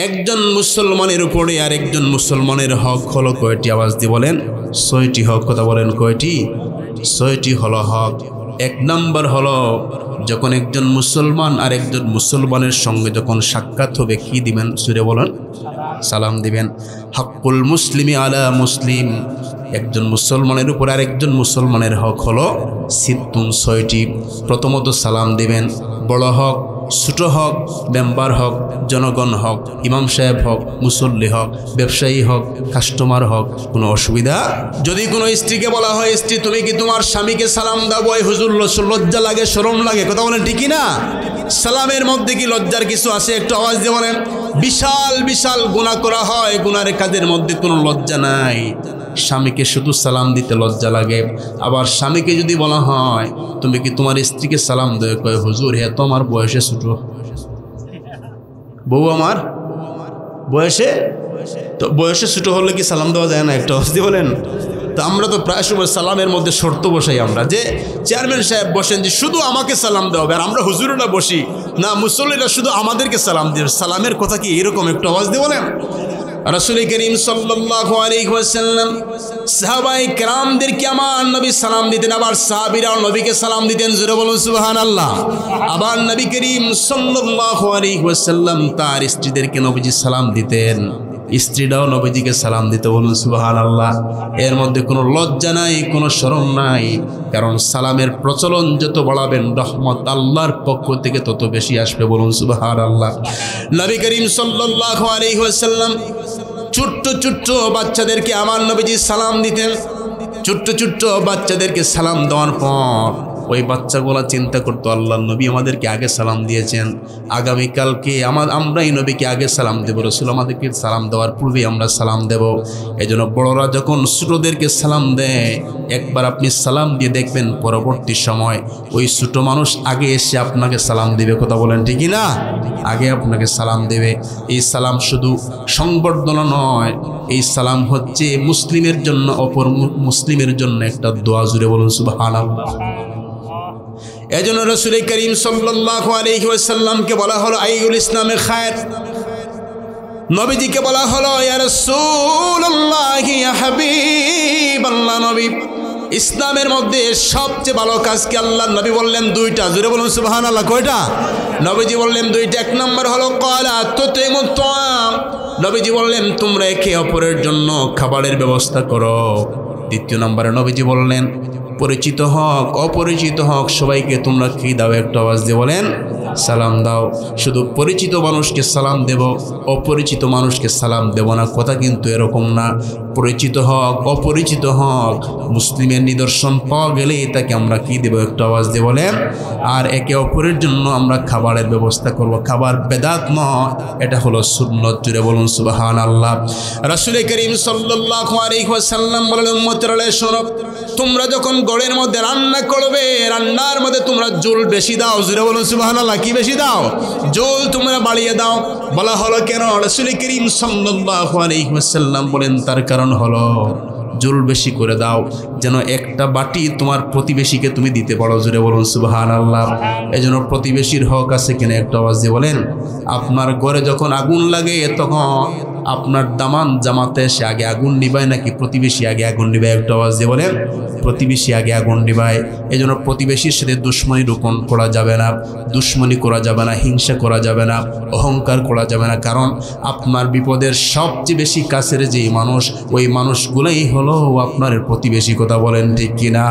একজন মুসলমানের উপরে আর একজন মুসলমানের হক হলো কয়টি? আওয়াজ দিয়ে বলেন। 6টি হক। কথা বলেন কয়টি? 6টি হলো হক। এক নম্বর হলো যখন একজন মুসলমান আর একজন মুসলমানের সঙ্গে যখন সাক্ষাৎ হবে কি দিবেন? সুরে বলেন, সালাম দিবেন। হকুল মুসলিমি আলা মুসলিম, একজন মুসলমানের উপর আর একজন মুসলমানের হক হলো 6টি। প্রথমত সালাম দিবেন। বড় হক, ছোট হক, মেম্বার হক, জনগণ হক, ইমাম সাহেব হক, মুসল্লি হক, ব্যবসায়ী হক, কাস্টমার হক, কোনো অসুবিধা। যদি কোনো স্ত্রীকে বলা হয়, স্ত্রী তুমি কি তোমার স্বামীকে সালাম দাও? ওই হুজুর লজ্জা লাগে, শরম লাগে। কথা বলেন ঠিকই না? সালামের মধ্যে কি লজ্জার কিছু আছে? একটু আওয়াজ দিয়ে বলেন। বিশাল বিশাল গুনাহ করা হয়, গুনার কাজের মধ্যে কোনো লজ্জা নাই। স্বামীকে শুধু সালাম দিতে লজ্জা লাগে। আবার স্বামীকে যদি বলা হয় তুমি কি তোমার স্ত্রীকে সালাম দেবে, কয় হুজুর হ্যাঁ তো আমার বয়সে ছোট, বউ আমার বয়সে ছোট হলে কি সালাম দেওয়া যায় না? একটা অবস্থা বলেন। তো আমরা তো প্রায় সময় সালামের মধ্যে শর্ত বসাই আমরা, যে চেয়ারম্যান সাহেব বসেন যে শুধু আমাকে সালাম দেওয়া হবে, আর আমরা হুজুরেরা বসি না মুসল্লিরা শুধু আমাদেরকে সালাম দেবে। সালামের কথা কি এরকম? একটু আওয়াজ দিয়ে বলেন। রাসূল করিম সাল্লাল্লাহু আলাইহি ওয়াসাল্লাম সাহাবায়ে কেরামদেরকে আমার নবী সালাম দিতেন, আবার সাহাবীরাও নবীকে সালাম দিতেন। জোরে বলুন সুবহানাল্লাহ। আবার নবী করিম সাল্লাল্লাহু আলাইহি ওয়াসাল্লাম তার স্ত্রীদেরকে নবীজি সালাম দিতেন, স্ত্রীরাও নবীজিকে সালাম দিতে। বলুন সুবহানাল্লাহ। এর মধ্যে কোনো লজ্জা নাই, কোনো শরম নাই, কারণ সালামের প্রচলন যত বাড়াবেন রহমত আল্লাহর পক্ষ থেকে তত বেশি আসবে। বলুন সুবহানাল্লাহ। নবী করিম সাল্লাল্লাহু আলাইহি ওয়াসাল্লাম ছোট্ট ছোট্ট বাচ্চাদেরকে আমার নবীজি সালাম দিতেন। ছোট্ট ছোট্ট বাচ্চাদেরকে সালাম দেওয়ার পর ওই বাচ্চাগুলা চিন্তা করতো আল্লাহর নবী আমাদেরকে আগে সালাম দিয়েছেন, আগামীকালকে আমরাই নবীকে আগে সালাম দেব, রাসূল আমাদেরকে সালাম দেওয়ার পূর্বে আমরা সালাম দেব। এজন্য বড়রা যখন ছোটদেরকে সালাম দেয়, একবার আপনি সালাম দিয়ে দেখবেন পরবর্তী সময় ওই ছোট মানুষ আগে এসে আপনাকে সালাম দিবে। কথা বলেন ঠিকই না? আগে আপনাকে সালাম দেবে। এই সালাম শুধু সংবর্ধনা নয়, এই সালাম হচ্ছে মুসলিমের জন্য অপর মুসলিমের জন্য একটা দোয়া। জুড়ে বলুন সুবহানাল্লাহ। এজন্য রাসূল করিম সাল্লাল্লাহু আলাইহি ওয়াসাল্লামকে বলা হলো আইউল ইসলামে খায়র। নবীজিকে বলা হলো ইয়া রাসূলুল্লাহ ইয়া হাবিবাল্লাহ। নবী ইসলামের মধ্যে সবচেয়ে ভালো কাজ কি? আল্লাহর নবী বললেন 2টা। জোরে বলুন সুবহানাল্লাহ। কয়টা? নবীজি বললেন 2টা। এক নম্বর হলো ক্বালা তুতিমুত তাআম। নবীজি বললেন তোমরা একে অপরের জন্য খাবারের ব্যবস্থা করো। দ্বিতীয় নম্বরে নবীজি বললেন পরিচিত হক অপরিচিত হক সবাইকে তোমরা কি দাও? একটা আওয়াজ দিয়ে বলেন, সালাম দাও। শুধু পরিচিত মানুষকে সালাম দেব, অপরিচিত মানুষকে সালাম দেব না, কথা কিন্তু এরকম না। পরিচিত হক অপরিচিত হক মুসলিমের নিদর্শন পাওয়া গেলে তাকে আমরা কি দেব? একটা আওয়াজ দিয়ে বলেন। আর একে অপরের জন্য আমরা খাবারের ব্যবস্থা করব। খাবার বেদাত নয়, এটা হলো সুন্নত। জুড়ে বলুন সুবহানাল্লাহ। রাসূল করিম সাল্লাল্লাহু আলাইহি ওয়াসাল্লাম বললেন উম্মতেরা শোনো, তোমরা যখন ঘরের মধ্যে রান্না করবে, রান্নার মধ্যে তোমরা জল বেশি দাও। জোরে বলুন সুবহানাল্লাহ। কি বেশি দাও? জল তোমরা বাড়িয়ে দাও। বলা হলো কেন? রাসূল করিম সাল্লাল্লাহু আলাইহি ওয়াসাল্লাম বলেন তার কারণ হলো জল বেশি করে দাও যেন একটা বাটি তোমার প্রতিবেশীকে তুমি দিতে পারো। জোরে বলুন সুবহানাল্লাহ। এজন্য প্রতিবেশীর হক আছে কিনা? একটা আওয়াজ দিয়ে বলেন। আপনার ঘরে যখন আগুন লাগে তখন আপনার দামান জামাতে এসে আগে আগুন নিবায় নাকি প্রতিবেশী আগে আগুন নিবায়? একটা আওয়াজ দিয়ে বলেন। প্রতিবেশী আগে আগুন নিবায়। এজন্য প্রতিবেশীর সাথে দুশ্মনী রোপণ করা যাবে না, দুশ্মনী করা যাবে না, হিংসা করা যাবে না, অহংকার করা যাবে না। কারণ আপনার বিপদের সবচেয়ে বেশি কাছের যেই মানুষ, ওই মানুষগুলোই হলো আপনার প্রতিবেশী। কথা বলেন ঠিক কিনা?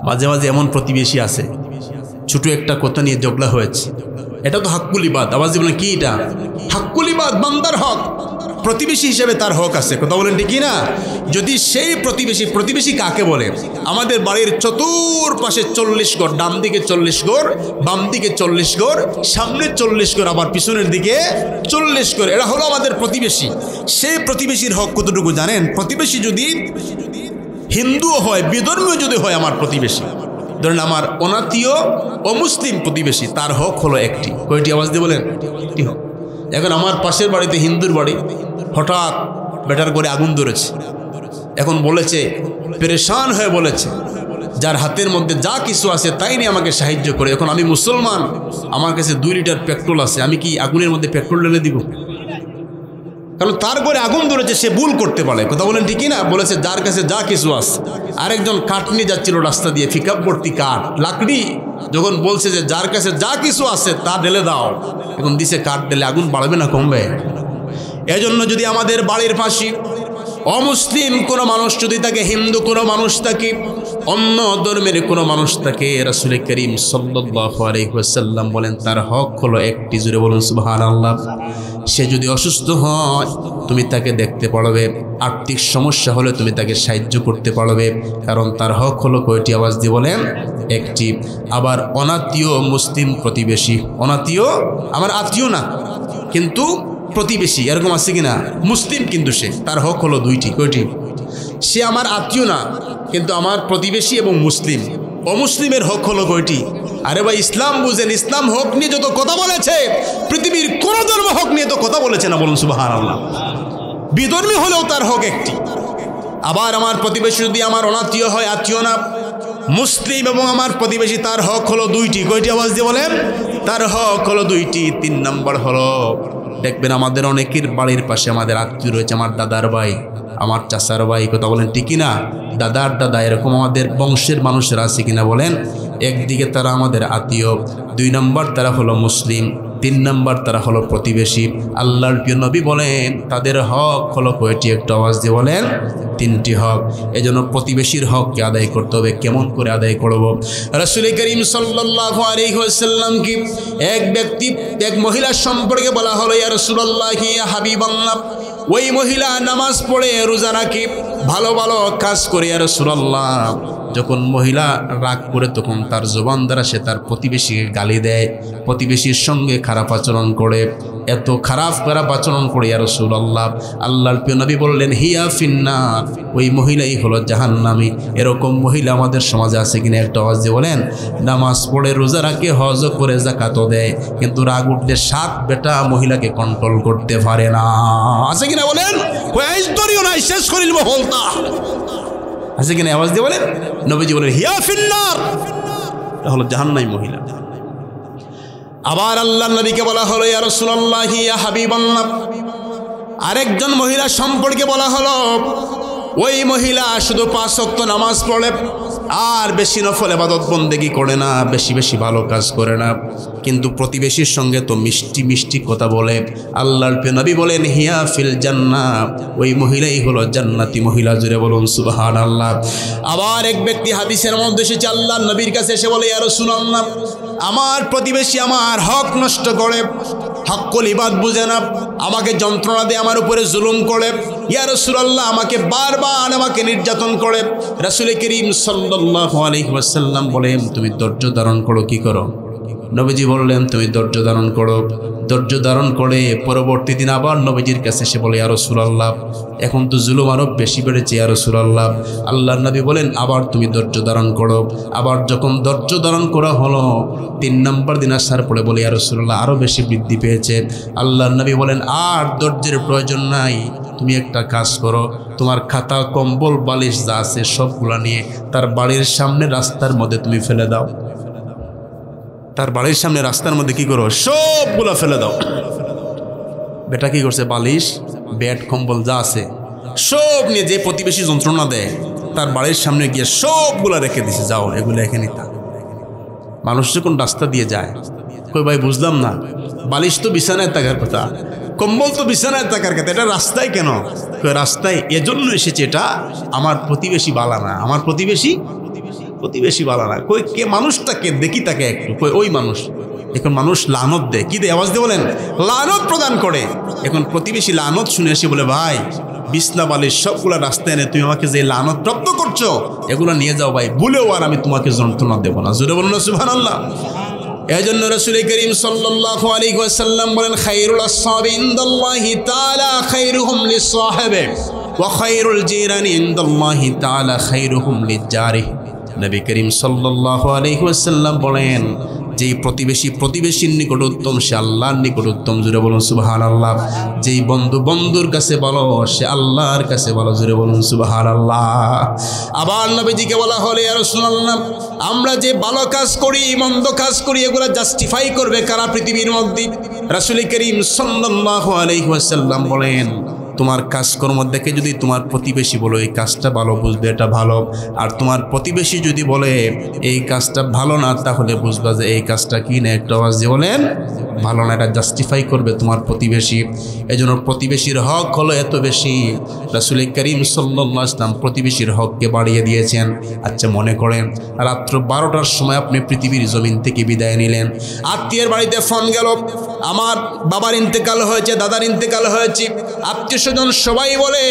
মাঝে মাঝে এমন প্রতিবেশী আছে ছোট একটা কথা নিয়ে ঝগড়া হয়েছে, এটা তো হাক্কুল ইবাদ। আওয়াজ দিবেন কি? এটা হাক্কুল ইবাদ, বান্দার হক। প্রতিবেশী হিসেবে তার হক আছে। কথা বলেন ঠিক না? যদি সেই প্রতিবেশী কাকে বলে? আমাদের বাড়ির চতুর্পাশে 40 ঘর, ডান দিকে 40 ঘর, বাম দিকে 40 ঘর, সামনে 40 ঘর, আবার পিছনের দিকে 40 ঘর, এরা হলো আমাদের প্রতিবেশী। সেই প্রতিবেশীর হক কতটুকু জানেন? প্রতিবেশী যদি হিন্দুও হয়, বিধর্মীয় যদি হয়, আমার প্রতিবেশী, ধরেন আমার অনাত্মীয় অমুসলিম প্রতিবেশী, তার হক হলো একটি। কয়টি? আওয়াজ দিয়ে বলেন। একটি হক। এখন আমার পাশের বাড়িতে হিন্দুর বাড়ি, হঠাৎ বেটার করে আগুন ধরেছে। এখন বলেছে, পেরেশান হয়ে বলেছে যার হাতের মধ্যে যা কিছু আছে তাই নিয়ে আমাকে সাহায্য করে। এখন আমি মুসলমান, আমার কাছে 2 লিটার পেট্রোল আছে, আমি কি আগুনের মধ্যে পেট্রোল ঢেলে দিব? কারণ তার ঘরে আগুন ধরেছে, সে ভুল করতে পারে। কথা বলেন ঠিকই না? বলেছে যার কাছে যা কিছু আছে। আরেকজন কাঠ নিয়ে যাচ্ছিল রাস্তা দিয়ে, পিকআপ ভর্তি কাঠ, লাকড়ি। যখন বলছে যে যার কাছে যা কিছু আছে তা ঢেলে দাও, এখন দিছে কাঠ ঢেলে, আগুন বাড়বে না কমবে? এজন্য যদি আমাদের বাড়ির পাশে অমুসলিম কোনো মানুষ যদি থাকে, হিন্দু কোনো মানুষ থাকে, অন্য ধর্মের কোনো মানুষ থাকে, রাসূল করিম সাল্লাল্লাহু আলাইহি ওয়াসাল্লাম বলেন তার হক হলো একটি, জুড়ে বলুন সুবহানাল্লাহ। সে যদি অসুস্থ হয় তুমি তাকে দেখতে পারবে, আর্থিক সমস্যা হলে তুমি তাকে সাহায্য করতে পারবে, কারণ তার হক হলো কয়টি? আওয়াজ দিয়ে বলেন, একটি। আবার অনাত্মীয় মুসলিম প্রতিবেশী, অনাত্মীয় আমার আত্মীয় না কিন্তু প্রতিবেশী, এরকম আছে কিনা? মুসলিম কিন্তু সে, তার হক হলো 2টি। কয়টি? সে আমার আত্মীয় না কিন্তু আমার প্রতিবেশী এবং মুসলিম। অমুসলিমের হক হলো কয়টি? আরে ভাই ইসলাম বুঝেন, ইসলাম হক নিয়ে যত কথা বলেছে, পৃথিবীর কোন ধর্ম হক নিয়ে তো কথা বলেছে না, বলুন সুবহানাল্লাহ। বিধর্মী হলেও তার হক একটি। আবার আমার প্রতিবেশী যদি আমার অনাত্মীয় হয়, আত্মীয় না, মুসলিম এবং আমার প্রতিবেশী, তার হক হলো 2টি। কয়টি? আওয়াজ দিয়ে বলেন, তার হক হলো 2টি। 3 নম্বর হলো, দেখবেন আমাদের অনেকের বাড়ির পাশে আমাদের আত্মীয় রয়েছে, আমার দাদার ভাই, আমার চাচার ভাই। কথা বলেন ঠিকই না? দাদার দাদা, এরকম আমাদের বংশের মানুষেরা আছে কিনা বলেন? একদিকে তারা আমাদের আত্মীয়, 2 নম্বর তারা হলো মুসলিম, 3 নম্বর তারা হলো প্রতিবেশী। আল্লাহর প্রিয় নবী বলেন তাদের হক হলো কয়টি? একটু আওয়াজ দিয়ে বলেন, 3টি হক। এজন্য প্রতিবেশীর হককে আদায় করতে হবে। কেমন করে আদায় করব? রাসূল করিম সাল্লাল্লাহু আলাইহি ওয়াসাল্লাম কি এক ব্যক্তি, এক মহিলার সম্পর্কে বলা হলো, ইয়া রাসূলুল্লাহ, ইয়া হাবিবাল্লাহ, ওই মহিলা নামাজ পড়ে, রোজা রাখে, ভালো ভালো কাজ করে, ইয়া রাসূলুল্লাহ। যখন মহিলা রাগ করে তখন তার জবান দ্বারা সে তার প্রতিবেশীকে গালি দেয়, প্রতিবেশীর সঙ্গে খারাপ আচরণ করে, এত খারাপ আচরণ করে, ইয়া রাসূলুল্লাহ। আল্লাহর প্রিয় নবী বললেন, হিয়া ফিন্নার, ওই মহিলাই হলো জাহান্নামী। এরকম মহিলা আমাদের সমাজে আছে কিনা? একটা আওয়াজ দিয়ে বলেন। নামাজ পড়ে, রোজা রাখে, হজ করে, যাকাতও দেয়, কিন্তু রাগ উঠলে 7 বেটা মহিলাকে কন্ট্রোল করতে পারে না। আছে কিনা বলেন? শেষ করিল বলতা আছে কিনা? আওয়াজ দিয়ে বলেন। নবীজি বলেন, হিয়া ফিন্নার, হলো জাহান্নামী মহিলা। আবার আল্লাহর নবীকে বলা হলো, ইয়া রাসূলুল্লাহ, ইয়া হাবিবাল্লাহ, আরেকজন মহিলা সম্পর্কে বলা হলো, ওই মহিলা শুধু 5 ওয়াক্ত নামাজ পড়ে আর বেশি নফল ইবাদত বন্দেগী করে না, বেশি বেশি ভালো কাজ করে না, কিন্তু প্রতিবেশীর সঙ্গে তো মিষ্টি মিষ্টি কথা বলে। আল্লাহর প্রিয় নবী বলেন, হিয়া ফিল জান্নাহ, ওই মহিলাই হলো জান্নাতি মহিলা। জুড়ে বলুন সুবহানাল্লাহ। আবার এক ব্যক্তি হাদিসের মধ্যে এসেছে, আল্লাহর নবীর কাছে এসে বলে, ইয়া রাসূলুল্লাহ, আমার প্রতিবেশী আমার হক নষ্ট করে, হক্কুল ইবাদ বুঝে না, আমাকে যন্ত্রণা দিয়ে আমার উপরে জুলুম করে, ইয়া রাসূলুল্লাহ, আমাকে বারবার আমাকে নির্যাতন করে। রাসূল করিম সাল্লাল্লাহু আলাইহি ওয়াসাল্লাম বলেন, তুমি ধৈর্য ধারণ করো। কি করো? নবীজি বললেন, তুমি ধৈর্য ধারণ করো। ধৈর্য ধারণ করে পরবর্তী দিন আবার নবীজির কাছে এসে বলে, ইয়া রাসূলুল্লাহ, এখন তো জুলুম আরো বেশি বেড়েছে, ইয়া রাসূলুল্লাহ। আল্লাহর নবী বলেন, আবার তুমি ধৈর্য ধারণ করো। আবার যখন ধৈর্য ধারণ করা হলো, 3 নম্বর দিন আসার পরে বলে, ইয়া রাসূলুল্লাহ, আরো বেশি বৃদ্ধি পেয়েছে। আল্লাহর নবী বলেন, আর ধৈর্যের প্রয়োজন নাই, তুমি একটা কাজ করো, তোমার খাতা, কম্বল, বালিশ যা আছে সবগুলা নিয়ে তার বাড়ির সামনে রাস্তার মধ্যে তুমি ফেলে দাও। তার বাড়ির সামনে রাস্তার মধ্যে কি করো? সবগুলা ফেলে দাও। বেটা কি করছে? বালিশ, বেড, কম্বল যা আছে সব নিয়ে, যে প্রতিবেশী যন্ত্রণা দেয় তার বাড়ির সামনে গিয়ে সবগুলা রেখে দিছে, যাও এগুলো এখানে থাক। মানুষ যখন রাস্তা দিয়ে যায়, কই ভাই বুঝলাম না, বালিশ তো বিছানায় থাকার কথা, কম্বল তো বিছানায় থাকার কথা, এটা রাস্তায় কেন? রাস্তায় এজন্য এসেছে, এটা আমার প্রতিবেশী বালা না, আমার প্রতিবেশী বালা না। কই কে মানুষটাকে দেখি, তাকে একটু, কই ওই মানুষ। এখন মানুষ লানত দেয়, কি দেয়? আওয়াজ দিয়ে বলেন, লানত প্রদান করে। এখন প্রতিবেশী লানত শুনে এসে বলে, ভাই বিছনা বালিশ সবগুলা রাস্তায় এনে তুমি আমাকে যে লানত প্রাপ্ত করছো, এগুলো নিয়ে যাও ভাই, ভুলেও আর আমি তোমাকে যন্ত্রণা দেবো না। জোরে বলুন না সুবহানাল্লাহ। এজন্য রাসূল করিম সাল্লাল্লাহু আলাইহি ওয়াসাল্লাম বলেন, খায়রুল আসহাবি ইনদাল্লাহি তাআলা খায়রুহুম লিসাহিবিহি ওয়া খায়রুল জিরানি ইনদাল্লাহি তাআলা খায়রুহুম লিজারিহি। নবী করিম সাল্লাল্লাহু আলাইহি ওয়াসাল্লাম বলেন, যেই প্রতিবেশীর নিকট উত্তম সে আল্লাহর নিকট উত্তম, জুড়ে বলুন সুবহানাল্লাহ। যেই বন্ধু বন্ধুর কাছে ভালো সে আল্লাহর কাছে ভালো, জুড়ে বলুন সুবহানাল্লাহ। আবার নবীজিকে বলা হলে ইয়া রাসূলুল্লাহ, আমরা যে ভালো কাজ করি মন্দ কাজ করি এগুলা জাস্টিফাই করবে কারা পৃথিবীর মধ্যে? রাসূল করিম সাল্লাল্লাহু আলাইহি ওয়াসাল্লাম বলেন, তোমার কাজকর্ম দেখে যদি তোমার প্রতিবেশী বলো এই কাজটা ভালো, বুঝবে এটা ভালো। আর তোমার প্রতিবেশী যদি বলে এই কাজটা ভালো না, তাহলে বুঝবা যে এই কাজটা কি না। একটা আওয়াজ দিয়ে বলেন ভালো না, এটা জাস্টিফাই করবে তোমার প্রতিবেশী। এই জন্য প্রতিবেশীর হক হলো এত বেশি, রাসূল করিম সাল্লাল্লাহু আলাইহি ওয়াসাল্লাম প্রতিবেশীর হককে বাড়িয়ে দিয়েছেন। আচ্ছা মনে করেন রাত্র 12টার সময় আপনি পৃথিবীর জমিন থেকে বিদায় নিলেন, আত্মীয়ের বাড়িতে ফোন গেল, আমার বাবার ইন্তেকাল হয়েছে, দাদার ইন্তেকাল হয়েছে, আত্মীয় স্বজন সবাই বলে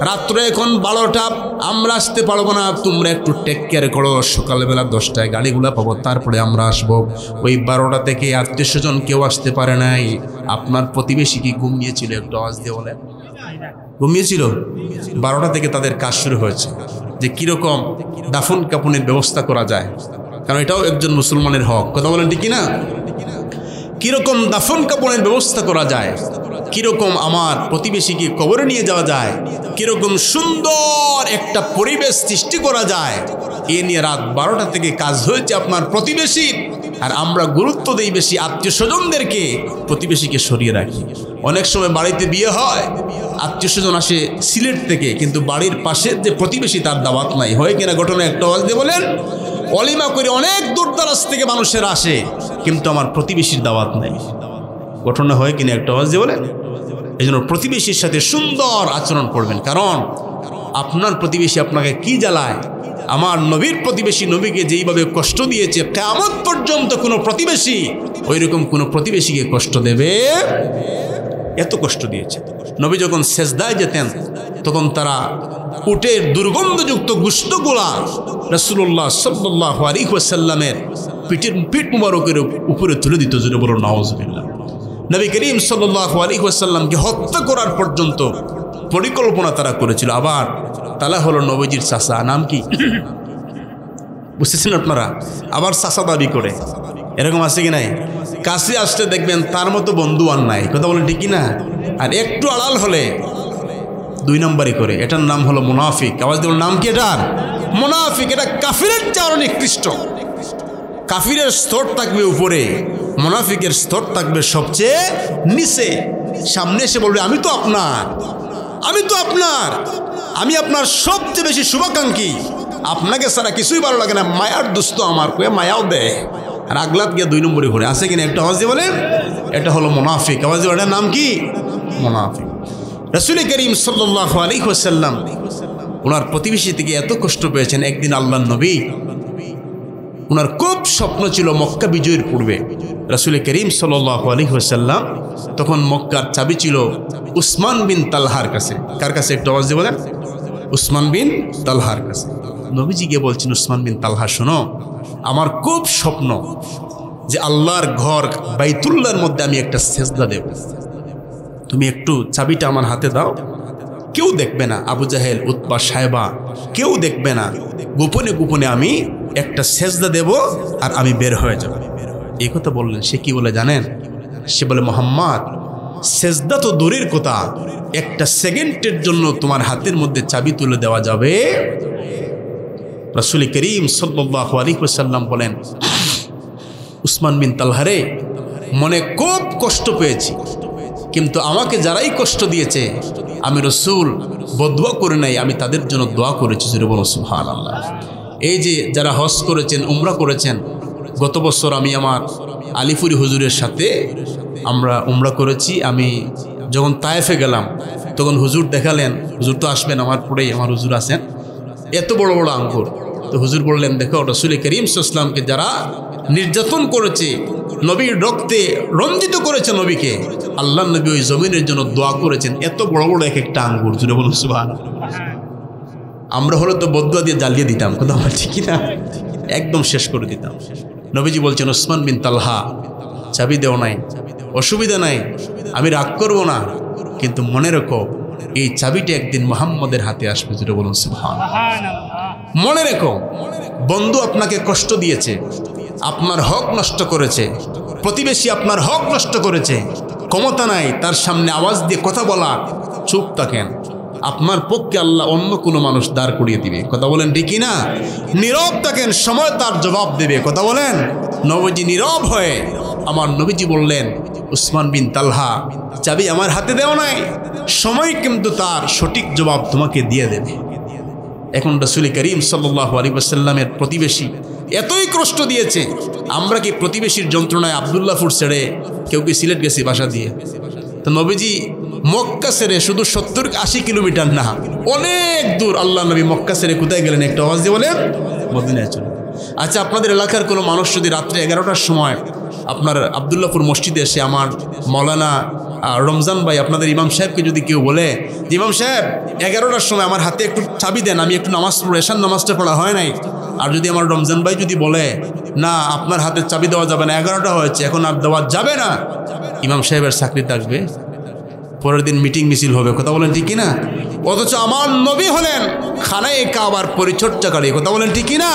রাত্র এখন 12টা, আমরা আসতে পারবো না, তোমরা একটু টেক কেয়ার করো, সকালবেলা 10টায় গাড়িগুলো পাবো, তারপরে আমরা আসবো। ওই 12টা থেকে আত্মীয় স্বজন কেউ আসতে পারে নাই। আপনার প্রতিবেশী কি ঘুমিয়েছিল? একটু আওয়াজ দিয়ে বলে ঘুমিয়েছিল? 12টা থেকে তাদের কাজ শুরু হয়েছে যে কীরকম দাফন কাফনের ব্যবস্থা করা যায়, কারণ এটাও একজন মুসলমানের হক। কথা বলেন ঠিক কিনা? কীরকম দাফন কাফনের ব্যবস্থা করা যায়, কীরকম আমার প্রতিবেশীকে কবরে নিয়ে যাওয়া যায়, কীরকম সুন্দর একটা পরিবেশ সৃষ্টি করা যায়, এ নিয়ে রাত 12টা থেকে কাজ হয়েছে আপনার প্রতিবেশী। আর আমরা গুরুত্ব দিই বেশি আত্মীয় স্বজনদেরকে, প্রতিবেশীকে সরিয়ে রাখি। অনেক সময় বাড়িতে বিয়ে হয়, আত্মীয় স্বজন আসে সিলেট থেকে, কিন্তু বাড়ির পাশের যে প্রতিবেশী তার দাওয়াত নাই। হয় কিনা ঘটনা? একটা আওয়াজ দিয়ে বলেন। অলিমা করে অনেক দূর দরাজ থেকে মানুষের আসে, কিন্তু আমার প্রতিবেশীর দাওয়াত নাই। ঘটনা হয় কিনা? একটা আওয়াজ দিয়ে বলেন। এই জন্য প্রতিবেশীর সাথে সুন্দর আচরণ করবেন, কারণ আপনার প্রতিবেশী আপনাকে কি জ্বালায়। আমার নবীর প্রতিবেশী নবীকে যেইভাবে কষ্ট দিয়েছে, কিয়ামত পর্যন্ত কোনো প্রতিবেশী ওইরকম কোনো প্রতিবেশীকে কষ্ট দেবে, এত কষ্ট দিয়েছে। নবী যখন সেজদায় যেতেন তখন তারা উটের দুর্গন্ধযুক্ত গোশতগুলা রাসূলুল্লাহ সাল্লাল্লাহু আলাইহি ওয়াসাল্লামের পিঠ মুবারকের উপরে তুলে দিত। জোরে বলুন নাউযুবিল্লাহ। নবী করিম সাল্লাল্লাহু আলাইহি ওয়াসাল্লামকে হত্যা করার পর্যন্ত পরিকল্পনা তারা করেছিল। আবার তালা হলো নবীজির চাচা, নাম কি বুঝতেছেন আপনারা? আবার চাচা দাবি করে, এরকম আছে কি নাই? কাছে আসতে দেখবেন তার মতো বন্ধু আর নাই। কথা বলেন ঠিক কিনা? আর একটু আড়াল হলে 2 নম্বরই করে। এটার নাম হলো মুনাফিক। আওয়াজ দেবেন, নাম কি এটার? মুনাফিক। এটা কাফিরের চেয়ে আরো নিকৃষ্ট। কাফিরের স্তর থাকবে উপরে, মুনাফিকের স্তর থাকবে সবচেয়ে নিচে। সামনে এসে বলবে আমি তো আপনার, আমি তো আপনার, আমি আপনার সবচেয়ে বেশি শুভাকাঙ্ক্ষী, আপনাকে ছাড়া কিছুই ভালো লাগে না, মায়ার দুস্থ আমার, কয়ে মায়াও দেয়। আর আগলাত গিয়ে 2 নম্বরে ঘুরে আছে কিনা? একটা আওয়াজ দিয়ে বলেন। এটা হলো মুনাফিক। আওয়াজ দিয়ে এটার নাম কি? মুনাফিক। রাসূল করিম সাল্লাল্লাহু আলাইহি ওয়াসাল্লাম ওনার প্রতিবেশী থেকে এত কষ্ট পেয়েছেন। একদিন আল্লাহর নবী, ওনার খুব স্বপ্ন ছিল মক্কা বিজয়ের পূর্বে। রাসূল করিম সাল্লাল্লাহু আলাইহি ওয়াসাল্লাম তখন মক্কার চাবি ছিল উসমান বিন তালহার কাছে। কার কাছে? একটু আওয়াজ দিয়ে বলেন। উসমান বিন তালহার কাছে। নবীজি গিয়ে বলছেন, উসমান বিন তালহা শোনো, আমার খুব স্বপ্ন যে আল্লাহর ঘর বাইতুল্লাহর মধ্যে আমি একটা সেজদা দেব, তুমি একটু চাবিটা আমার হাতে দাও, কেউ দেখবে না, আবু জাহেল, উতবা, সায়বা কেউ দেখবে না, গোপনে গোপনে আমি একটা সেজদা দেব আর আমি বের হয়ে যাব। এই কথা বললেন। সে কি বলে জানেন? সে বলে, মুহাম্মদ, সেজদা তো দূরের কথা, একটা সেকেন্ডের জন্য তোমার হাতের মধ্যে চাবি তুলে দেওয়া যাবে? রাসূল করিম সাল্লাল্লাহু আলাইহি ওয়াসাল্লাম বলেন, উসমান বিন তালহারে, মনে খুব কষ্ট পেয়েছি, কিন্তু আমাকে যারাই কষ্ট দিয়েছে আমি রাসূল বদুয়া করে নাই, আমি তাদের জন্য দোয়া করেছি। জোরে বলুন সুবহানাল্লাহ। এই যে যারা হজ করেছেন, উমরা করেছেন, গত বছর আমি আমার আলিপুরি হুজুরের সাথে আমরা উমরা করেছি। আমি যখন তায়েফে গেলাম তখন হুজুর দেখালেন, হুজুর তো আসবেন আমার পরেই, আমার হুজুর আছেন, এত বড় বড় আঙ্গুর। তো হুজুর বললেন, দেখো রাসূল করিম সাল্লাল্লাহু আলাইহি ওয়াসাল্লামকে যারা নির্যাতন করেছে, নবীর রক্তে রঞ্জিত করেছে নবীকে, আল্লাহ নবী ওই জমিনের জন্য দোয়া করেছেন, এত বড় বড় এক একটা আঙ্গুর। জুড়ে বলুন সুবহানাল্লাহ। আমরা হলে তো বদুয়া দিয়ে জ্বালিয়ে দিতাম, কথা বলছি কিনা, একদম শেষ করে দিতাম। নবীজি বলছেন, উসমান বিন তালহা, চাবি দেও নাই, অসুবিধা নাই, আমি রাগ করব না, কিন্তু মনে রেখো এই চাবিটা একদিন মুহাম্মদের হাতে আসবে। জুড়ে বলুন সুবহানাল্লাহ। মনে রেখো, বন্ধু আপনাকে কষ্ট দিয়েছে, আপনার হক নষ্ট করেছে, প্রতিবেশী আপনার হক নষ্ট করেছে, ক্ষমতা নাই তার সামনে আওয়াজ দিয়ে কথা বলা, চুপ থাকেন। আপনার পক্ষে আল্লাহ অন্য কোনো মানুষ দাঁড় করিয়ে দিবে, কথা বলেন ঠিক না? নীরব থাকেন, সময় তার জবাব দেবে, কথা বলেন। নবীজি নীরব হয়ে, আমার নবীজি বললেন, উসমান বিন তালহা, চাবি আমার হাতে দেও নাই, সময় কিন্তু তার সঠিক জবাব তোমাকে দিয়ে দেবে। এখন রাসূল করিম সাল্লাল্লাহু আলাইহি ওয়াসাল্লামের প্রতিবেশী এতই কষ্ট দিয়েছে, আমরা কি প্রতিবেশীর যন্ত্রণায় আব্দুল্লাহপুর ছেড়ে কেউ কি সিলেট গেছি বাসা দিয়ে? তো নবীজি মক্কা ছেড়ে শুধু 70-80 কিলোমিটার না, অনেক দূর আল্লাহ নবী মক্কা ছেড়ে কোথায় গেলেন? একটা আওয়াজ দিয়ে বলেন, মদিনায় চলে। আচ্ছা, আপনাদের এলাকার কোনো মানুষ যদি রাত্রে 11টার সময় আপনার আব্দুল্লাহপুর মসজিদে এসে আমার মৌলানা রমজান ভাই, আপনাদের ইমাম সাহেবকে যদি কেউ বলে যে ইমাম সাহেব 11টার সময় আমার হাতে একটু চাবি দেন, আমি একটু নামাজ পড়ব, এশার নামাজটা পড়া হয় নাই। আর যদি আমার রমজান ভাই যদি বলে না আপনার হাতে চাবি দেওয়া যাবে না, 11টা হয়েছে এখন আর দেওয়া যাবে না, ইমাম সাহেবের চাকরি থাকবে, পরের দিন মিটিং মিছিল হবে, কথা বলেন ঠিক না? অথচ আমার নবী হলেন খানায়ে কাবার পরিচর্যাকারী, কথা বলেন ঠিক না?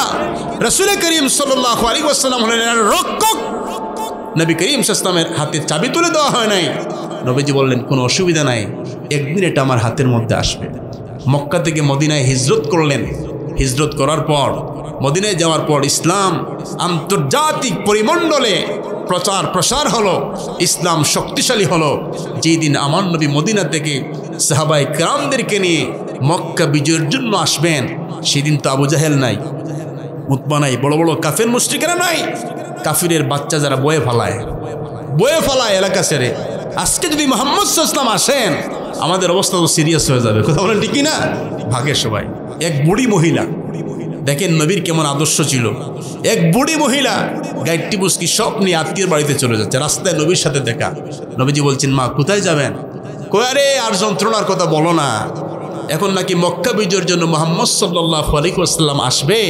রাসূল করিম সাল্লাল্লাহু আলাইহি ওয়াসাল্লাম হলেন রক্ষক। নবী করিম সাল্লাল্লাহু আলাইহি ওয়াসাল্লামের হাতে চাবি তুলে দেওয়া হয় নাই। নবীজি বললেন কোনো অসুবিধা নাই, একদিন এটা আমার হাতের মধ্যে আসবে। মক্কা থেকে মদিনায় হিজরত করলেন। হিজরত করার পর, মদিনায় যাওয়ার পর ইসলাম আন্তর্জাতিক পরিমণ্ডলে প্রচার প্রসার হলো, ইসলাম শক্তিশালী হলো। যেই দিন আমার নবী মদিনা থেকে সাহাবায়ে কেরামদেরকে নিয়ে মক্কা বিজয়ের জন্য আসবেন, সেদিন তো আবু জাহেল নাই, উতবা নাই, বড় বড় কাফের মুশরিকেরা নাই, কাফিরের বাচ্চা যারা বয়ে ফালায় এলাকা ছেড়ে। আজকে যদি মুহাম্মদ সাল্লাল্লাহু আলাইহি ওয়াসাল্লাম আসেন, আমাদের অবস্থা তো সিরিয়াস হয়ে যাবে, কথা বলেন ঠিক না? ভাগে সবাই। এক বুড়ি মহিলা, দেখেন নবীর কেমন আদর্শ ছিল। এক বুড়ি মহিলা গাইডটি বুসকি সব নিয়ে আত্মীয়ের বাড়িতে চলে যাচ্ছে, রাস্তায় নবীর সাথে দেখা। নবীজি বলছেন, মা কোথায় যাবেন? কই আরে আর যন্ত্রণার কথা বলো না, এখন নাকি মক্কা বিজয়ের জন্য মুহাম্মদ সাল্লাল্লাহু আলাইহি ওয়াসাল্লাম আসবে,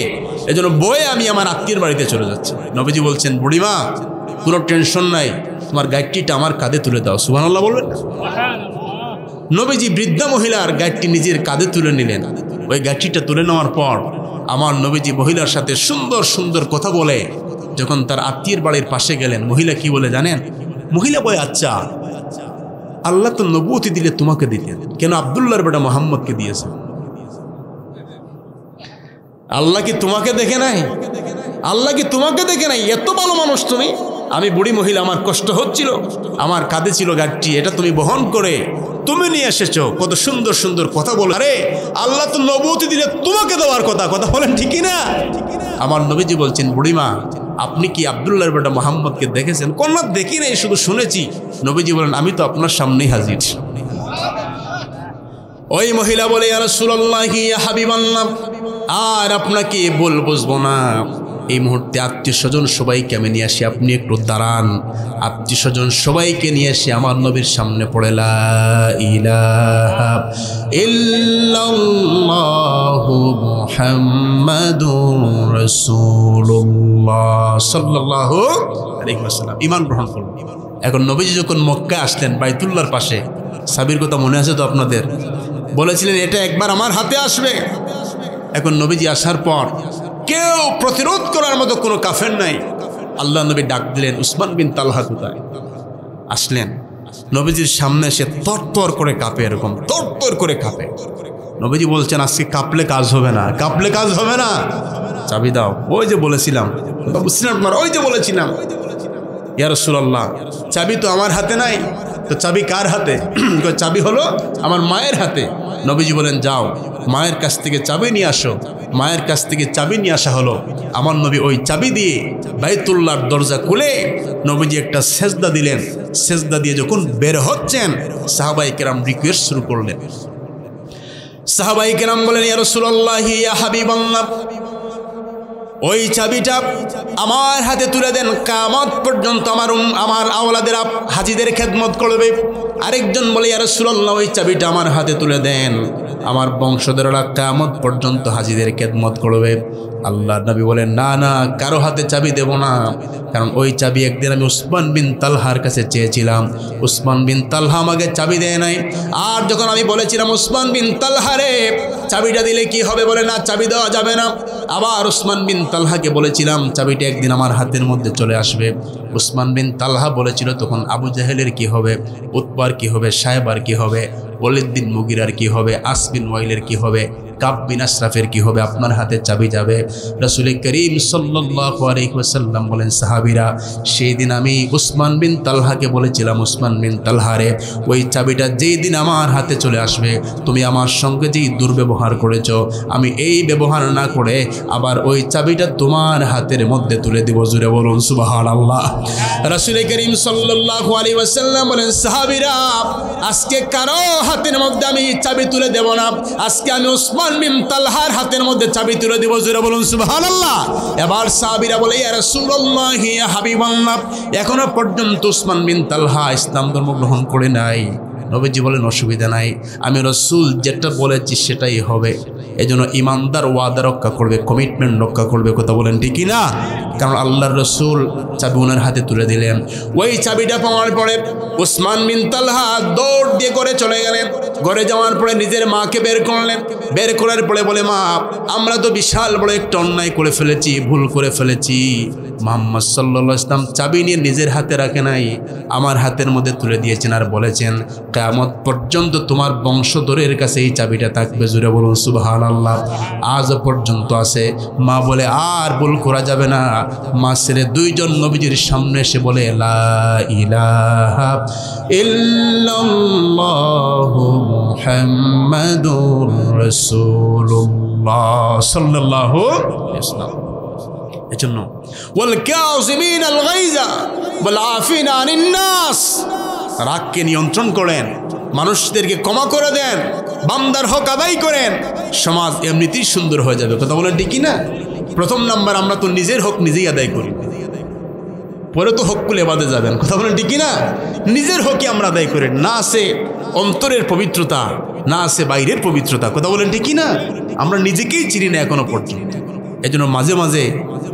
এজন্য বয়ে আমি আমার আত্মীয়ের বাড়িতে চলে যাচ্ছি। নবীজি বলছেন, বুড়িমা কোনো টেনশন নাই, তোমার গাইডটিটা আমার কাঁধে তুলে দাও। সুবহানাল্লাহ বলবেন। নবীজি বৃদ্ধা মহিলার গাইডটি নিজের কাঁধে তুলে নিলেন। ওই গাইডটিটা তুলে নেওয়ার পর আমার নবীজি মহিলার সাথে সুন্দর সুন্দর কথা বলে যখন তার আত্মীয়ের বাড়ির পাশে গেলেন, মহিলা কি বলে জানেন? মহিলা বলে, আচ্ছা আল্লাহ তো নবুয়তি দিলে তোমাকে দিতেন, কেন আব্দুল্লাহর বেটা মুহাম্মদকে দিয়েছে? আল্লাহ কি তোমাকে দেখে নাই? আল্লাহ কি তোমাকে দেখে নাই? এত ভালো মানুষ তুমি। আমি বুড়ি মহিলা, আমার কষ্ট হচ্ছিল, আমার কাঁধে ছিল গাড়িটি, এটা তুমি বহন করে তুমি নিয়ে এসেছো, কত সুন্দর সুন্দর কথা বলো। আরে আল্লাহ তো নবুয়তি দিলে তোমাকে দেওয়ার কথা, কথা বলেন ঠিকই না? আমার নবীজি বলছেন, বুড়িমা আপনি কি আব্দুল্লাহর বেটা মুহাম্মদকে দেখেছেন? কোন না দেখি নাই, শুধু শুনেছি। নবীজি বলেন, আমি তো আপনার সামনেই হাজির। ওই মহিলা বলে, ইয়া রাসূলুল্লাহ ইয়া হাবিবাল্লাহ, আর আপনাকে বুঝবো না, এই মুহূর্তে আত্মীয় স্বজন সবাইকে আমি নিয়ে আসি, আপনি একটু দাঁড়ান। আত্মীয় স্বজন সবাইকে নিয়ে এসে আমার নবীর সামনে পড়ে লা ইলাহা ইল্লাল্লাহু মুহাম্মাদুর রাসূলুল্লাহ সাল্লাল্লাহু আলাইহি ওয়াসাল্লাম ঈমান গ্রহণ করলেন। এখন নবীজি যখন মক্কা আসলেন, বাইতুল্লাহর পাশে, সাবির কথা মনে আছে তো আপনাদের? বলেছিলেন এটা একবার আমার হাতে আসবে। এখন নবীজি আসার পর কেউ প্রতিরোধ করার মতো কোনো কাফের নাই। আল্লাহ নবী ডাক দিলেন, উসমান বিন তালহা কোথায়? আসলেন, নবীজির সামনে এসে তরতর করে কাঁপে, এরকম তরতর করে কাঁপে। নবীজি বলছেন, আজকে কাঁপলে কাজ হবে না, কাঁপলে কাজ হবে না, চাবি দাও। ওই যে বলেছিলাম, বুঝছিলেন আপনার, ওই যে বলেছিলাম। ইয়া রাসূলুল্লাহ চাবি তো আমার হাতে নাই, তো চাবি কার হাতে? চাবি হলো আমার মায়ের হাতে। নবীজি বলেন, যাও মায়ের কাছ থেকে চাবি নিয়ে আসো। মায়ের কাছ থেকে চাবি নিয়ে আসা হলো। আমার নবী ওই চাবি দিয়ে বাইতুল্লাহর দরজা খুলে নবীজি একটা সেজদা দিলেন। সেজদা দিয়ে যখন বের হচ্ছেন, সাহাবায়ে কেরাম রিকোয়েস্ট শুরু করলেন। সাহাবায়ে কেরাম বলেন, ইয়া রাসূলুল্লাহ ইয়া হাবিবাল্লাহ, ওই চাবিটা আমার হাতে তুলে দেন, কিয়ামত পর্যন্ত আমার আওলাদেরা হাজীদের খেদমত করবে। আরেকজন বলে, ইয়া রাসূলুল্লাহ ওই চাবিটা আমার হাতে তুলে দেন, আমার বংশধরেরা কিয়ামত পর্যন্ত হাজীদের খেদমত করবে। আল্লাহ নবী বলেন, না না, কারো হাতে চাবি দেব না, কারণ ওই চাবি একদিন আমি উসমান বিন তালহার কাছে চেয়েছিলাম, উসমান বিন তালহা আমাকে চাবি দেয় নাই। আর যখন আমি বলেছিলাম উসমান বিন তালহারে চাবিটা দিলে কি হবে, বলে না চাবি দেওয়া যাবে না। আবার উসমান বিন তালহাকে বলেছিলাম চাবিটা একদিন আমার হাতের মধ্যে চলে আসবে। উসমান বিন তালহা বলেছিল তখন আবু জাহেলের কি হবে, উতবার কি হবে, সাহেবার কি হবে, ওয়ালিদ বিন মুগিরার কি হবে, আস বিন ওয়াইলের কি হবে, কাব বিন আশরাফের কি হবে, আপনার হাতে চাবি যাবে। রাসূল করিম সাল্লাল্লাহু আলাইহি ওয়াসাল্লাম বলেন, সাহাবীরা সেই দিন আমি উসমান বিন তালহাকে বলেছিলাম, উসমান বিন তালহারে ওই চাবিটা যেই দিন আমার হাতে চলে আসবে তুমি আমার সঙ্গে যেই দুর্ব্যবহার করেছো আমি এই ব্যবহার না করে আবার ওই চাবিটা তোমার হাতের মধ্যে তুলে দিব। জুড়ে বলুন সুবহানাল্লাহ। রাসূল করিম সাল্লাল্লাহু আলাইহি ওয়াসাল্লাম বলেন, সাহাবীরা আজকে কারো হাতের মধ্যে আমি চাবি তুলে দেব না, আজকে আমি উসমান বিন তালহার হাতের মধ্যে চাবি তুলে দেব। জুড়ে বলুন সুবহানাল্লাহ। এবার সাহাবীরা বলে, ইয়া রাসূলুল্লাহ ইয়া হাবিবাল্লাহ, এখনো পর্যন্ত উসমান বিন তালহা ইসলাম ধর্ম গ্রহণ করে নাই। নবীজি বলেন, অসুবিধা নাই, আমি রাসূল যেটা বলেছি সেটাই হবে। এজন্য ইমানদার ওয়াদা রক্ষা করবে, কমিটমেন্ট রক্ষা করবে। কথা বলেন ঠিক কি না? কারণ আল্লাহর রাসূল চাবি ওনার হাতে তুলে দিলেন। ওই চাবিটা পাওয়ার পরে উসমান বিন তালহা দৌড় দিয়ে ঘরে চলে গেলেন। ঘরে যাওয়ার পরে নিজের মাকে বের করলেন। বের করার পরে বলে, মা আমরা তো বিশাল বড় একটা অন্যায় করে ফেলেছি, ভুল করে ফেলেছি। মুহাম্মদ সাল্লাল্লাহু আলাইহি ওয়াসাল্লাম চাবি নিয়ে নিজের হাতে রাখে নাই, আমার হাতের মধ্যে তুলে দিয়েছেন আর বলেছেন কিয়ামত পর্যন্ত তোমার বংশধরের কাছে এই চাবিটা থাকবে। জুড়ে বলুন সুবহানাল্লাহ। আজ পর্যন্ত আছে। মা বলে আর ভুল করা যাবে না। মা ছেলে দুইজন নবীজির সামনে এসে বলে, লা ইলাহা ইল্লাল্লাহু মুহাম্মাদুর রাসূলুল্লাহ সাল্লাল্লাহু আলাইহি ওয়াসাল্লাম। এজন্য ওয়াল কাযিমিনাল গায়যা ওয়াল আফিনা আনিন নাস, রাগকে নিয়ন্ত্রণ করেন, মানুষদেরকে ক্ষমা করে দেন, বান্দার হক আদায় করেন, সমাজ এমনিতেই সুন্দর হয়ে যাবে। কথা বলেন ঠিক না? প্রথম নাম্বার আমরা তো নিজের হক নিজেই আদায় করি, পরে তো হকগুলো বাদে যাবেন। কথা বলেন ঠিক না? নিজের হকই আমরা আদায় করি। না আছে অন্তরের পবিত্রতা, না আছে বাইরের পবিত্রতা। কথা বলেন ঠিক না? আমরা নিজেকেই চিনি না এখনো পর্যন্ত। এজন্য মাঝে মাঝে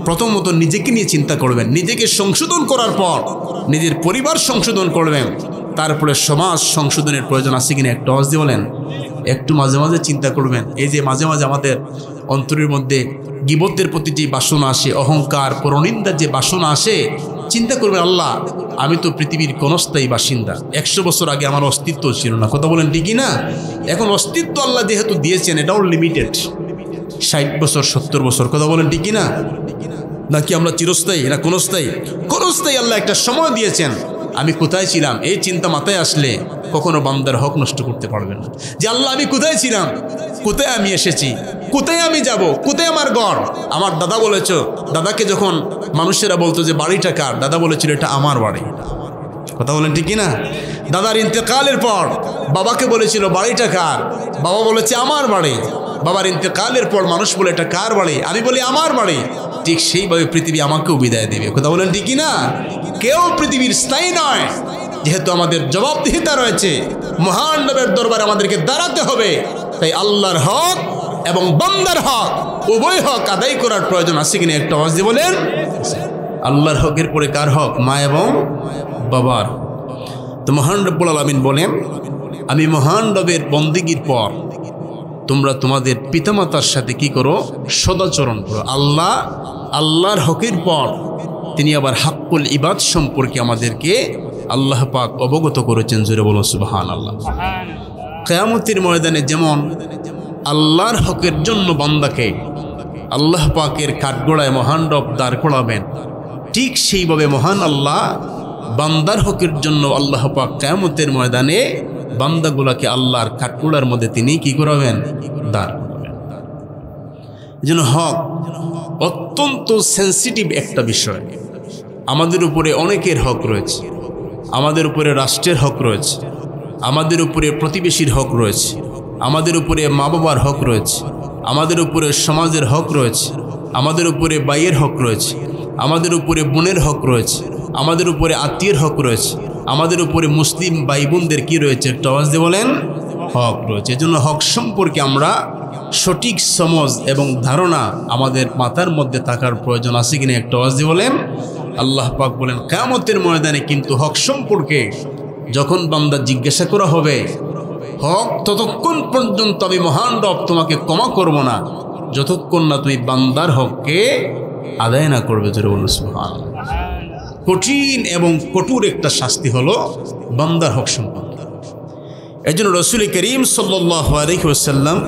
প্রথমত নিজেকে নিয়ে চিন্তা করবেন, নিজেকে সংশোধন করার পর নিজের পরিবার সংশোধন করবেন, তারপরে সমাজ সংশোধনের প্রয়োজন আছে কিনা একটু আওয়াজ দিয়ে বলেন। একটু মাঝে মাঝে চিন্তা করবেন। এই যে মাঝে মাঝে আমাদের অন্তরের মধ্যে গীবতের প্রতি যে বাসনা আসে, অহংকার পরনিন্দার যে বাসনা আসে, চিন্তা করবেন আল্লাহ আমি তো পৃথিবীর ক্ষণস্থায়ী বাসিন্দা, 100 বছর আগে আমার অস্তিত্ব ছিল না। কথা বলেন ঠিকই না? এখন অস্তিত্ব আল্লাহ যেহেতু দিয়েছেন এটাও লিমিটেড, 60 বছর 70 বছর। কথা বলেন ঠিকই না? নাকি আমরা চিরস্থায়ী না ক্ষণস্থায়ী? ক্ষণস্থায়ী। আল্লাহ একটা সময় দিয়েছেন। আমি কোথায় ছিলাম এই চিন্তা মাথায় আসলে কখনো বান্দার হক নষ্ট করতে পারবেন না। যে আল্লাহ আমি কোথায় ছিলাম, কোথায় আমি এসেছি, কোথায় আমি যাব, কোথায় আমার ঘর। আমার দাদা বলেছ, দাদাকে যখন মানুষেরা বলতো যে বাড়িটা কার, দাদা বলেছিল এটা আমার বাড়ি। কথা বলেন ঠিক না? দাদার ইন্তেকালের পর বাবাকে বলেছিল বাড়িটা কার, বাবা বলেছে আমার বাড়ি। বাবার ইন্তেকালের পর মানুষ বলে এটা কার বাড়ি, আমি বলি আমার বাড়ি। ঠিক সেইভাবে পৃথিবী আমাকেও বিদায় দেবে। কথা বলেন ঠিক না? কেউ পৃথিবীর স্থায়ী নয়। যেহেতু আমাদের জবাবদিহিতা রয়েছে, মহান রবের দরবারে আমাদেরকে দাঁড়াতে হবে, তাই আল্লাহর হক এবং বান্দার হক উভয় হক আদায় করার প্রয়োজন আছে কিনা একটা আওয়াজ দিয়ে বলেন। আল্লাহর হকের পরে কার হক? মা এবং বাবার। তো মহান রব্বুল আলামিন বলেন, আমি মহান রবের বন্দেগীর পর তোমরা তোমাদের পিতামাতার সাথে কি করো? সদাচরণ করো। আল্লাহর হকের পর তিনি আবার হাক্কুল ইবাদ সম্পর্কে আমাদেরকে আল্লাহ পাক অবগত করেছেন। জোরে বলো সুবহানাল্লাহ। কিয়ামতের ময়দানে যেমন আল্লাহর হকের জন্য বান্দাকে আল্লাহ পাকের কাঠগড়ায় মহান রব দাঁড় করাবেন, ঠিক সেইভাবে মহান আল্লাহ বান্দার হকের জন্য আল্লাহ পাক কিয়ামতের ময়দানে বান্দাগুলাকে আল্লাহর কাঠগড়ার মধ্যে তিনি কি করাবেন? দাঁড় করাবেন। এজন্য হক অত্যন্ত সেন্সিটিভ একটা বিষয়। আমাদের উপরে অনেকের হক রয়েছে, আমাদের উপরে রাষ্ট্রের হক রয়েছে, আমাদের উপরে প্রতিবেশীর হক রয়েছে, আমাদের উপরে মা বাবার হক রয়েছে, আমাদের উপরে সমাজের হক রয়েছে, আমাদের উপরে ভাইয়ের হক রয়েছে, আমাদের উপরে বোনের হক রয়েছে, আমাদের উপরে আত্মীয়ের হক রয়েছে, আমাদের উপরে মুসলিম ভাই বোনদের কী রয়েছে? একটা আওয়াজ দিয়ে বলেন, হক রয়েছে। এজন্য হক সম্পর্কে আমরা সঠিক সমঝ এবং ধারণা আমাদের মাথার মধ্যে থাকার প্রয়োজন আছে কিনা একটা আওয়াজ দিয়ে বলেন। আল্লাহ পাক বলেন কিয়ামতের ময়দানে কিন্তু হক সম্পর্কে যখন বান্দা জিজ্ঞাসা করা হবে, হক ততক্ষণ পর্যন্ত আমি মহান রব তোমাকে ক্ষমা করব না যতক্ষণ না তুমি বান্দার হককে আদায় না করবে। জোরে বলুন সুবহানাল্লাহ। কঠিন এবং কঠোর একটা শাস্তি হলো বান্দার হক সম্পর্কে। এজন্য রাসূল করিম সাল্লাল্লাহু আলাইহি ওয়াসাল্লাম,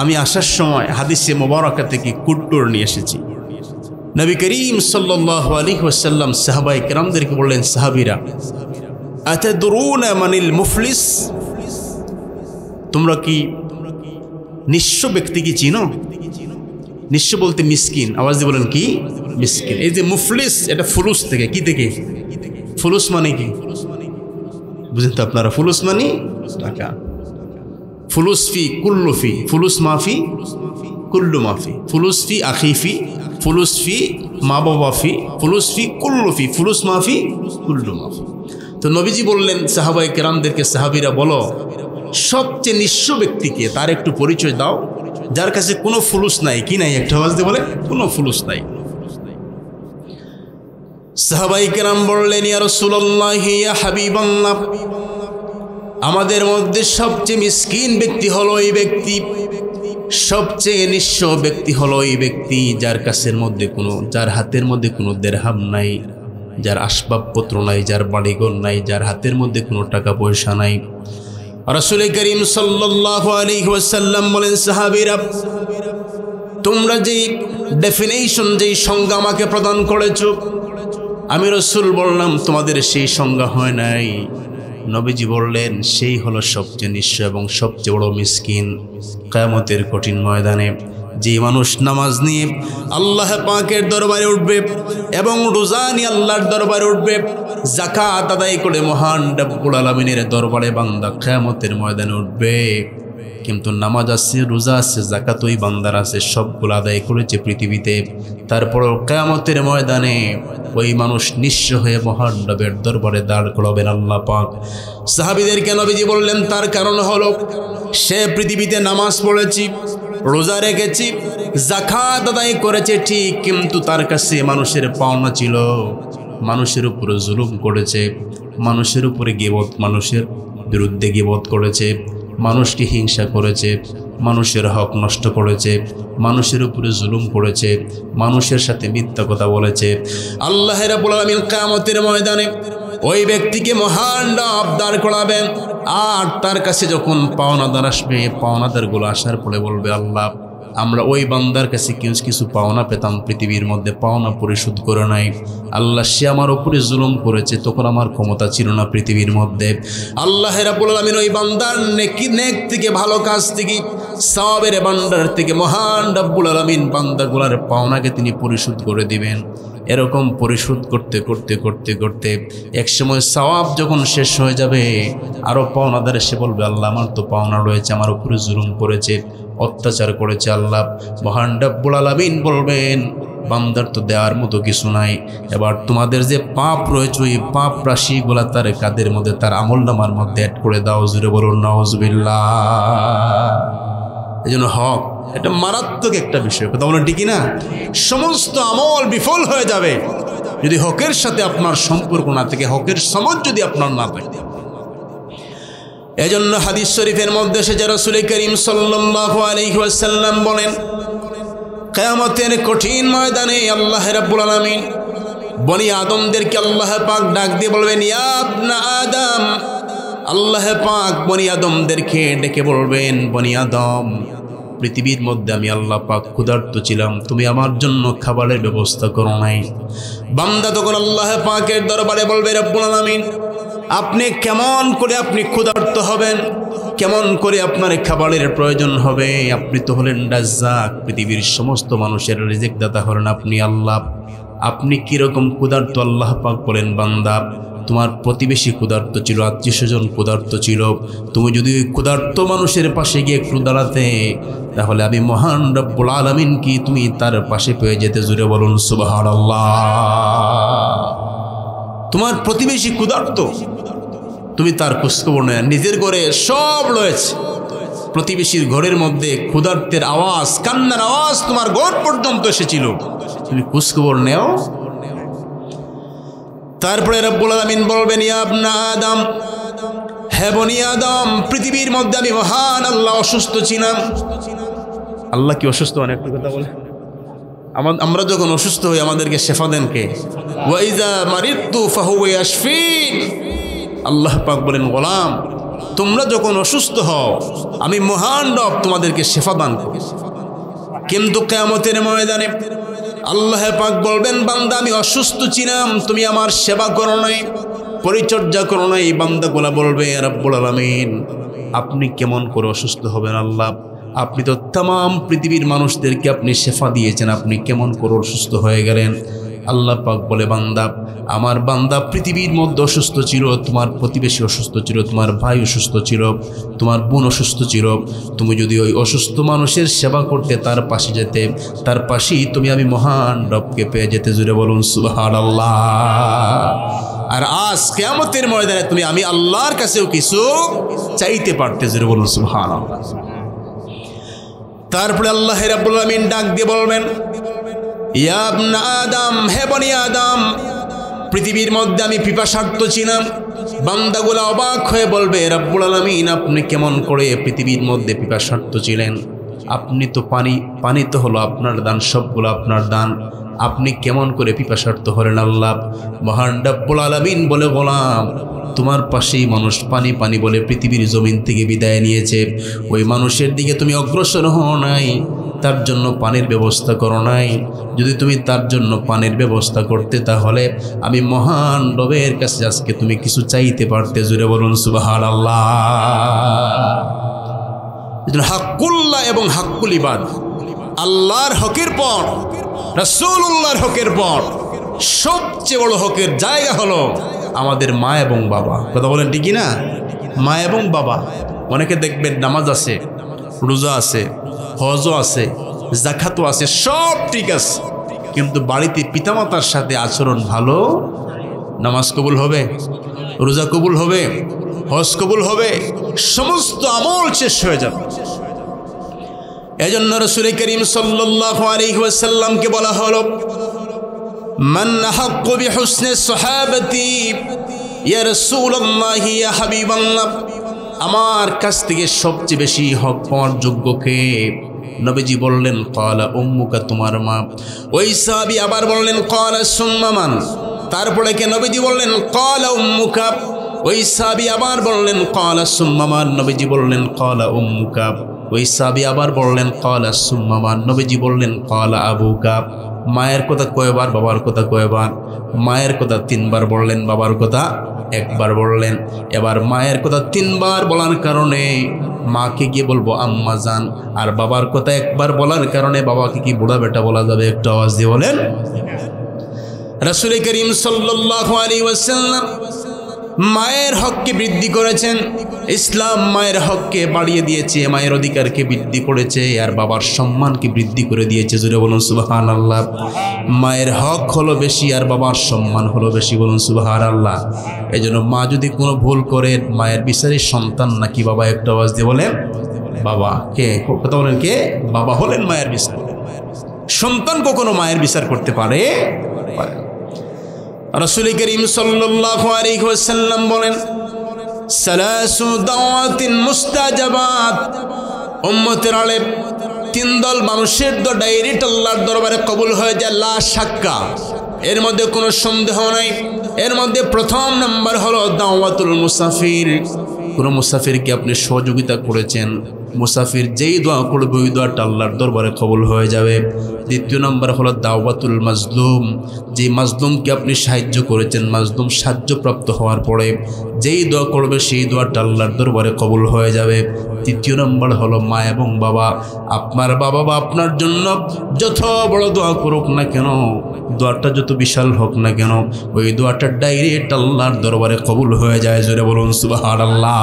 আমি আসার সময় হাদিসে মোবারকা থেকে কুট্টুর নিয়ে এসেছি। নবী করিম সাল্লাল্লাহু আলাইহি ওয়াসাল্লাম সাহাবায়ে কেরামদেরকে বললেন, সাহাবীরা, আতাদরুনা মানিল মুফলিস, তোমরা কি নিঃস্ব ব্যক্তি কি চিনো? নিঃস্ব বলতে মিসকিন, আওয়াজ দিয়ে বলেন কি মিসকিন। এই যে মুফলিস, এটা ফুলুস থেকে, কি থেকে? ফুলুস মানে কি বুঝেন তো আপনারা? ফুলুস মানে টাকা। ফুলুস ফি কুল্লু ফি, ফুলুস মাফি কুল্লু মাফি, ফুলুস ফি আখি ফি, ফুলুস ফি মা বাবা ফি, ফুলুস ফি কুল্লু ফি, ফুলুস মাফি কুল্লু মাফি। তো নবীজি বললেন সাহাবায়ে কেরামদেরকে, সাহাবীরা বলো, সবচেয়ে নিঃস্ব ব্যক্তিকে তার একটু পরিচয় দাও, যার কাছে কোনো ফুলুস নাই। কি নাই? একটা আওয়াজ দিয়ে বলে, কোনো ফুলুস নাই। সাহাবায়ে কেরাম বললেন, ইয়া রাসূলুল্লাহ, ইয়া হাবিবাল্লাহ, আমাদের মধ্যে সবচেয়ে মিসকিন ব্যক্তি হলো এই ব্যক্তি, সবচেয়ে নিঃস্ব ব্যক্তি হলো এই ব্যক্তি যার কাছের মধ্যে কোনো, যার হাতের মধ্যে কোনো দেরহাম নাই, যার আসবাবপত্র নাই, যার বাড়িঘর নাই, যার হাতের মধ্যে কোনো টাকা পয়সা নাই। রাসূল করিম সাল্লাল্লাহু আলাইহি ওয়াসাল্লাম বলেন, সাহাবীরা, তোমরা যে ডেফিনেশন, যেই সংজ্ঞা আমাকে প্রদান করেছো, আমি রাসূল বললাম তোমাদের সেই সংজ্ঞা হয় নাই। নবীজি বললেন, সেই হলো সবচেয়ে নিঃস্ব এবং সবচেয়ে বড় মিসকিন। কিয়ামতের কঠিন ময়দানে যে মানুষ নামাজ নিয়ে আল্লাহ পাকের দরবারে উঠবে এবং রোজা নিয়ে আল্লাহর দরবারে উঠবে, যাকাত আদায় করে মহান রব্বুল আলামিনের দরবারে বান্দা কিয়ামতের ময়দানে উঠবে, কিন্তু নামাজ আছে, রোজা আছে, যাকাত ওই বান্দার আছে, সবগুলো আদায় করেছে পৃথিবীতে, তারপরও কিয়ামতের ময়দানে ওই মানুষ নিঃস্ব হয়ে মহান রবের দরবারে দাঁড় করাবেন আল্লাহ পাক। সাহাবীদেরকে নবীজি বললেন, তার কারণ হলো সে পৃথিবীতে নামাজ পড়েছি, রোজা রেখেছি, যাকাত আদায় করেছে ঠিক, কিন্তু তার কাছে মানুষের পাওনা ছিল, মানুষের উপরে জুলুম করেছে, মানুষের উপরে গীবত, মানুষের বিরুদ্ধে গীবত করেছে, মানুষকে হিংসা করেছে, মানুষের হক নষ্ট করেছে, মানুষের উপরে জুলুম করেছে, মানুষের সাথে মিথ্যা কথা বলেছে। আল্লাহ রাব্বুল আলামিন কিয়ামতের ময়দানে ওই ব্যক্তিকে মহান রব দাঁড় করাবেন, আর তার কাছে যখন পাওনাদার আসবে, পাওনাদারগুলো আসার পরে বলবে, আল্লাহ, আমরা ওই বান্দার কাছে কিছু পাওনা পেতাম, পৃথিবীর মধ্যে পাওনা পরিশোধ করে নাই। আল্লাহ, সে আমার উপরে জুলুম করেছে, তখন আমার ক্ষমতা ছিল না পৃথিবীর মধ্যে। আল্লাহ রাব্বুল আলামিন ওই বান্দার নেক থেকে, ভালো কাজ থেকে, সওয়াবের ভান্ডার থেকে মহান রব্বুল আলামিন বান্দাগুলার পাওনাকে তিনি পরিশোধ করে দিবেন। এরকম পরিশোধ করতে করতে করতে করতে একসময় সওয়াব যখন শেষ হয়ে যাবে, আরও পাওনাদার এসে বলবে, আল্লাহ, আমার তো পাওনা রয়েছে, আমার উপরে জুলুম করেছে, অত্যাচার করেছে। আল্লাহ মহান রব্বুল আলামিন বলবেন, বান্দার তো দেওয়ার মতো কিছু নাই, এবার তোমাদের যে পাপ রয়েছে ওই পাপ রাশিগুলা তার কাদের মধ্যে, তার আমলনামার মধ্যে অ্যাড করে দাও। জুড়ে বলুন নাউজুবিল্লাহ। এই জন্য হক এটা মারাত্মক একটা বিষয়, কথা বলেন ঠিক না? সমস্ত আমল বিফল হয়ে যাবে যদি হকের সাথে আপনার সম্পর্ক না থাকে, হকের সমঝ যদি আপনার না থাকে। এজন্য হাদিস শরীফের মধ্যে এসেছে, রাসূল করিম সাল্লাল্লাহু আলাইহি ওয়াসাল্লাম বলেন, কিয়ামতের কঠিন ময়দানে আল্লাহ রাব্বুল আলামিন বনি আদমদেরকে আল্লাহ পাক ডাক দিয়ে বলবেন, ইয়া ইবনা আদম, আল্লাহ পাক বনি আদমদেরকে ডেকে বলবেন, বনি আদম, পৃথিবীর মধ্যে আমি আল্লাহ পাক ক্ষুধার্ত ছিলাম, তুমি আমার জন্য খাবারের ব্যবস্থা করো নাই। বান্দা তখন আল্লাহ পাকের দরবারে বলবে, রব্বুল আলামিন, আপনি কেমন করে আপনি ক্ষুধার্ত হবেন, কেমন করে আপনার খাবারের প্রয়োজন হবে? আপনি তো হলেন রাজ্জাক, পৃথিবীর সমস্ত মানুষের রিজিক দাতা হলেন আপনি আল্লাহ, আপনি কীরকম ক্ষুধার্ত? আল্লাহ পাক বলেন, বান্দা, তোমার প্রতিবেশী ক্ষুধার্ত ছিল, আত্মীয় স্বজন ক্ষুধার্ত ছিল, তুমি যদি ওই ক্ষুধার্ত মানুষের পাশে গিয়ে একটু দাঁড়াতে, তাহলে আমি মহান রব্বুল আলামিন কি তুমি তার পাশে পেয়ে যেতে। জুড়ে বলুন সুবহানাল্লাহ। তোমার প্রতিবেশী ক্ষুধার্ত, তুমি তার খোঁজখবর নেয়, নিজের ঘরে সব রয়েছে, প্রতিবেশীর ঘরের মধ্যে ক্ষুধার্তের আওয়াজ, কান্নার আওয়াজ তোমার ঘর পর্যন্ত এসেছিল, তুমি খোঁজখবর নেও। তারপরে রব্বুল আলামিন বলবেন, ইয়া ইবনা আদম, হে বনি আদম, পৃথিবীর মধ্যে আমি মহান আল্লাহ অসুস্থ ছিলাম, আল্লাহ কি অসুস্থ? অনেকটা কথা বলে। আমরা যখন অসুস্থ হই আমাদেরকে শেফা দেন কে? ওয়াইজা মারিদতু ফাহুয়া ইয়াশফিন। আল্লাহ পাক বলেন, গোলাম তোমরা যখন অসুস্থ হও আমি মহান রব তোমাদেরকে শেফা দান করি। কিন্তু কিয়ামতের ময়দানে আল্লাহ পাক বলবেন, বান্দা আমি অসুস্থ ছিলাম, তুমি আমার সেবা করো নাই, পরিচর্যা করো নাই। বান্দাগুলা বলবে, রব্বুল আলামিন আপনি কেমন করে অসুস্থ হবেন আল্লাহ? আপনি তো तमाम পৃথিবীর মানুষদেরকে আপনি শেফা দিয়েছেন, আপনি কেমন করে অসুস্থ হয়ে গেলেন? আল্লাহ পাক বলে, বান্দা আমার বান্দা পৃথিবীর মধ্যে অসুস্থ ছিল, তোমার প্রতিবেশী অসুস্থ ছিল, তোমার ভাই অসুস্থ ছিল, তোমার বোন অসুস্থ ছিল। তুমি যদি ওই অসুস্থ মানুষের সেবা করতে, তার পাশে যেতে, তার পাশেই তুমি আমি মহান রবকে পেয়ে যেতে। জুড়ে বলুন সুবহানাল্লাহ। আর আজ কিয়ামতের ময়দানে তুমি আমি আল্লাহর কাছেও কিছু চাইতে পারতে। জুড়ে বলুন সুবহানাল্লাহ। তারপরে আল্লাহ রাব্বুল আলামিন ডাক দিয়ে বলবেন, ইয়া ইবনা আদম, হে বনি আদম, পৃথিবীর মধ্যে আমি পিপাসার্ত ছিলাম। বান্দাগুলা অবাক হয়ে বলবে, রাব্বুল আলামিন আপনি কেমন করে পৃথিবীর মধ্যে পিপাসার্ত ছিলেন? আপনি তো পানি তো হলো আপনার দান, সবগুলো আপনার দান, আপনি কেমন করে পিপাসার্ত হলেন? আল্লাহ মহান রাব্বুল আলামিন বলে, গোলাম তোমার পাশেই মানুষ পানি পানি বলে পৃথিবীর জমিন থেকে বিদায় নিয়েছে, ওই মানুষের দিকে তুমি অগ্রসর হও নাই, তার জন্য পানির ব্যবস্থা করো নাই। যদি তুমি তার জন্য পানির ব্যবস্থা করতে, তাহলে আমি মহান রবের কাছে আজকে তুমি কিছু চাইতে পারতে। জুড়ে বলুন সুবহানাল্লাহ। হাক্কুল্লাহ এবং হাক্কুল ইবাদ, আল্লাহর হকের পর, রাসূলুল্লাহর হকের পর সবচেয়ে বড় হকের জায়গা হলো আমাদের মা এবং বাবা। কথা বলেন ঠিক না? মা এবং বাবা। অনেকে দেখবেন নামাজ আছে, রোজা আছে, হজও আছে, যাকাতও আছে, সব ঠিক আছে, কিন্তু বাড়িতে পিতামাতার সাথে আচরণ ভালো, নামাজ কবুল হবে, রোজা কবুল হবে, হজ কবুল হবে, সমস্ত আমল শেষ হয়ে যাবে। এজন্য রাসূল করিম সাল্লাল্লাহু আলাইহি ওয়াসাল্লামকে বলা হলো, মান আহাক্কু বিহুসনি সাহাবাতি ইয়া রাসূলুল্লাহ ইয়া হাবিবাল্লাহ, আমার কাছ থেকে সবচেয়ে বেশি হক পাওয়ার যোগ্য কে? নবীজি বললেন, ক্বালা উম্মুকা, তোমার মা। ওই সাহাবী আবার বললেন, ক্বালা সুম্মা মান? তারপরে কে? নবীজি বললেন, ক্বালা উম্মুকা। ওই সাহাবী আবার বললেন, ক্বালা সুম্মা মান? নবীজি বললেন, ক্বালা উম্মুকা। ওই সাহাবী আবার বললেন, ক্বালা সুম্মা মান? নবীজি বললেন, ক্বালা আবুকা। মায়ের কথা কয়বার, বাবার কথা কয়বার? মায়ের কথা 3 বার বললেন, বাবার কথা 1 বার বললেন। এবার মায়ের কথা 3 বার বলার কারণে মাকে গিয়ে বলবো আম্মা জান, আর বাবার কথা 1 বার বলার কারণে বাবাকে কি বুড়া বেটা বলা যাবে? একটু আওয়াজ দিয়ে বলেন। রাসূল করিম সাল্লাল্লাহু আলাইহি ওয়াসাল্লাম মায়ের হককে বৃদ্ধি করেছেন, ইসলাম মায়ের হককে বাড়িয়ে দিয়েছে, মায়ের অধিকারকে বৃদ্ধি করেছে, আর বাবার সম্মানকে বৃদ্ধি করে দিয়েছে। জুড়ে বলুন সুবহানাল্লাহ। মায়ের হক হলো বেশি আর বাবার সম্মান হলো বেশি। বলুন সুবহানাল্লাহ। এই জন্য মা যদি কোনো ভুল করে, মায়ের বিচারে সন্তান নাকি বাবা? একটা আওয়াজ দিয়ে বলেন। বাবা কে? কথা বলেন কে? বাবা হলেন মায়ের বিচার। সন্তান কখনো মায়ের বিচার করতে পারে? রাসূল করিম সাল্লাল্লাহু আলাইহি ওয়াসাল্লাম বলেন, সালাসু দাওয়াতিন মুস্তাজাবাত, উম্মতের আলেম 3 দল মানুষের ডাইরেক্ট আল্লাহর দরবারে কবুল হয়ে যায়, লা শাক্কা, এর মধ্যে কোনো সন্দেহ নাই। এর মধ্যে প্রথম নাম্বার হলো দাওয়াতুল মুসাফির। কোনো মুসাফিরকে আপনি সহযোগিতা করেছেন, মুসাফির যেই দোয়া করবে ওই দোয়াটা আল্লাহর দরবারে কবুল হয়ে যাবে। দ্বিতীয় নম্বর হলো দাওয়াতুল মাজলুম, যেই মাজলুমকে আপনি সাহায্য করেছেন, মাজলুম সাহায্যপ্রাপ্ত হওয়ার পরে যেই দোয়া করবে সেই দোয়াটা আল্লাহর দরবারে কবুল হয়ে যাবে। তৃতীয় নম্বর হলো মা এবং বাবা। আপনার বাবা বা আপনার জন্য যত বড় দোয়া করুক না কেন, দোয়াটা যত বিশাল হোক না কেন, ওই দোয়াটা ডাইরেক্ট আল্লাহর দরবারে কবুল হয়ে যায়। জোরে বলুন সুবহানাল্লাহ।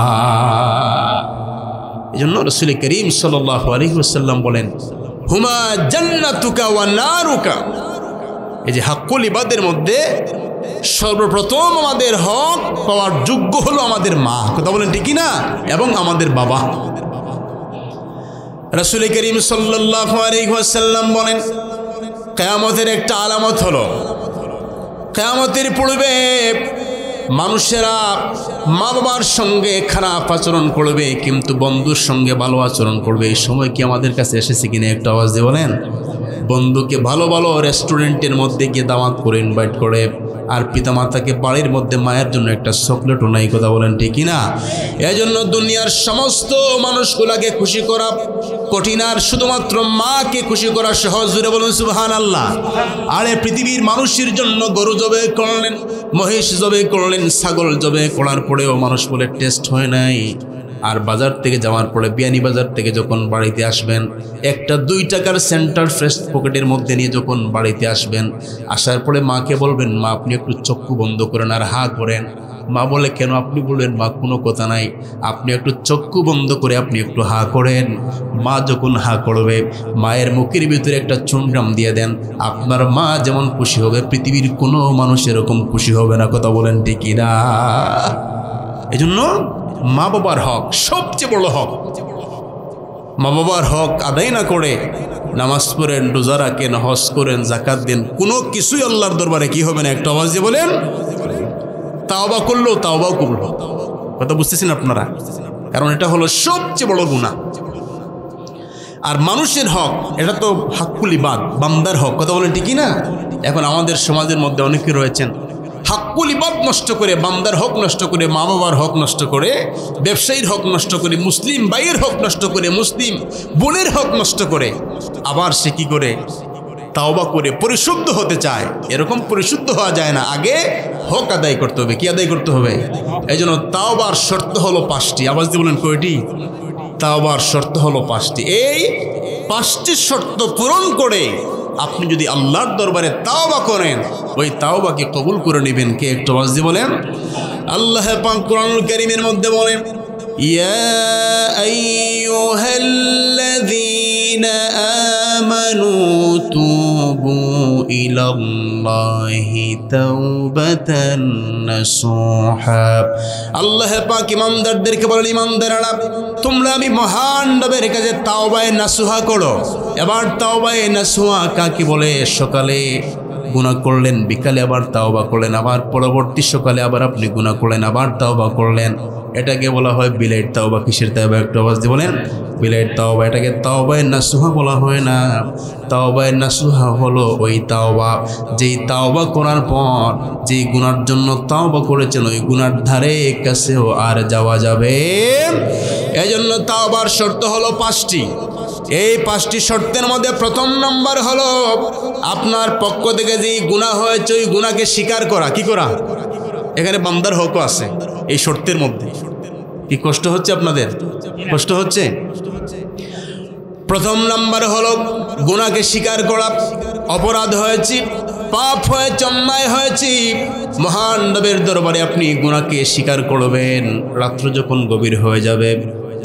এজন্য রাসূল করিম সাল্লাল্লাহু আলাইহি ওয়াসাল্লাম বলেন, হুমা জান্নাতুকা ওয়া নারুকা। এই যে হাক্কুল ইবাদের মধ্যে সর্বপ্রথম আমাদের হক পাওয়ার যোগ্য হলো আমাদের মা। কথা বলেন ঠিক না? এবং আমাদের বাবা। রাসূল করিম সাল্লাল্লাহু আলাইহি ওয়াসাল্লাম বলেন, কিয়ামতের একটা আলামত হলো, কিয়ামতের পূর্বে মানুষেরা মা বাবার সঙ্গে খারাপ আচরণ করবে কিন্তু বন্ধুর সঙ্গে ভালো আচরণ করবে। এই সময় কি আমাদের কাছে এসেছে কিনা একটু আওয়াজ দিয়ে বলেন। বন্ধুকে ভালো ভালো রেস্টুরেন্টের মধ্যে গিয়ে দাওয়াত করে ইনভাইট করে, আর পিতামাতাকে বাড়ির মধ্যে মায়ের জন্য একটা চকলেটও নাই, কথা বলেন ঠিক কিনা? এজন্য দুনিয়ার সমস্ত মানুষগুলাকে খুশি করা কঠিন, আর শুধুমাত্র মাকে খুশি করা সহজ। জুড়ে বলুন সুবহানাল্লাহ। আরে পৃথিবীর মানুষের জন্য গরু জবে করলেন, মহিষ জবে করলেন, ছাগল জবে করার পরেও মানুষ বলে টেস্ট হয় নাই। আর বাজার থেকে যাওয়ার পরে বিয়ানি বাজার থেকে যখন বাড়িতে আসবেন, একটা 2 টাকার সেন্টার ফ্রেশ পকেটের মধ্যে নিয়ে যখন বাড়িতে আসবেন, আসার পরে মাকে বলবেন, মা আপনি একটু চক্ষু বন্ধ করেন আর হা করেন। মা বলে, কেন? আপনি বলবেন, মা কোনো কথা নাই, আপনি একটু চক্ষু বন্ধ করে আপনি একটু হা করেন। মা যখন হা করবে, মায়ের মুখের ভিতরে একটা চুনগ্রাম দিয়ে দেন, আপনার মা যেমন খুশি হবে পৃথিবীর কোনো মানুষ এরকম খুশি হবে না, কথা বলেন ঠিক না? এই জন্য মা বাবার হক সবচেয়ে বড় হক। মা বাবার হক আদায় না করে নামাজ পড়েন, রোজা রাখেন, হজ করেন, যাকাত দেন, কোনো কিছুই আল্লাহর দরবারে কি হবে না? একটা আওয়াজ দিয়ে বলেন। তাওবা করলো, তাওবাও কবুল হবে। কথা বুঝতেছেন আপনারা? কারণ এটা হলো সবচেয়ে বড় গুনাহ। আর মানুষের হক, এটা তো হাক্কুল ইবাদ, বান্দার হক, কথা বলেন ঠিকই না? এখন আমাদের সমাজের মধ্যে অনেকে রয়েছেন হাক্কুল ইবাদ নষ্ট করে, বান্দার হক নষ্ট করে, মা বাবার হক নষ্ট করে, ব্যবসায়ীর হক নষ্ট করে, মুসলিম ভাইয়ের হক নষ্ট করে, মুসলিম বোনের হক নষ্ট করে, আবার সে কি করে? তাওবা করে পরিশুদ্ধ হতে চায়। এরকম পরিশুদ্ধ হওয়া যায় না, আগে হক আদায় করতে হবে। কি আদায় করতে হবে? এই জন্য তাওবার শর্ত হলো 5টি। আওয়াজ দিয়ে বলেন কয়টি? তাওবার শর্ত হলো 5টি। এই 5টি শর্ত পূরণ করে আপনি যদি আল্লাহর দরবারে তাওবা করেন, ওই তাওবাকে কবুল করে নেবেন। কে একটু আওয়াজ দিয়ে বলেন। আল্লাহ পাক কোরআনুল কারীমের মধ্যে বলেন, ইয়া আইয়ুহাল্লাযীনা আমানু তুবু ইলাল্লাহি তাওবাতান নাসুহা। আল্লাহ পাক ইমানদারদেরকে বলেন, ইমানদাররা তোমরা আমি মহান রবের কাছে তাওবায়ে নাসুহা করো। এবার তাওবায়ে নাসুহা কাকে বলে? সকালে গুনাহ করলেন, বিকালে আবার তাওবা করলেন, আবার পরবর্তী সকালে আবার আপনি গুনাহ করলেন, আবার তাওবা করলেন, এটাকে বলা হয় বিলাইট তাওবা। কিসের তাওবা? একটু আওয়াজ দিয়ে বলেন। বিলাইট তাওবা। এটাকে তাওবায়ে নাসুহা বলা হয় না। তাওবায়ে নাসুহা হলো ওই তাওবা, যেই তাওবা করার পর যেই গুনার জন্য তাওবা করেছেন ওই গুনার ধারে কাছেও আর যাওয়া যাবে। এজন্য তাওবার শর্ত হলো 5টি। এই 5টি শর্তের মধ্যে প্রথম নম্বর হলো আপনার পক্ষ থেকে যে গুনাহ হয়েছে ওই গুনাহকে স্বীকার করা। কি করা? এখানে বান্দার হকও আছে এই শর্তের মধ্যে। কি কষ্ট হচ্ছে আপনাদের? কষ্ট হচ্ছে? প্রথম নাম্বার হলো গুনাহকে স্বীকার করা। অপরাধ হয়েছে, পাপ হয়েছে, অন্যায় হয়েছে, মহান রবের দরবারে আপনি গুনাহকে স্বীকার করবেন। রাত্র যখন গভীর হয়ে যাবে,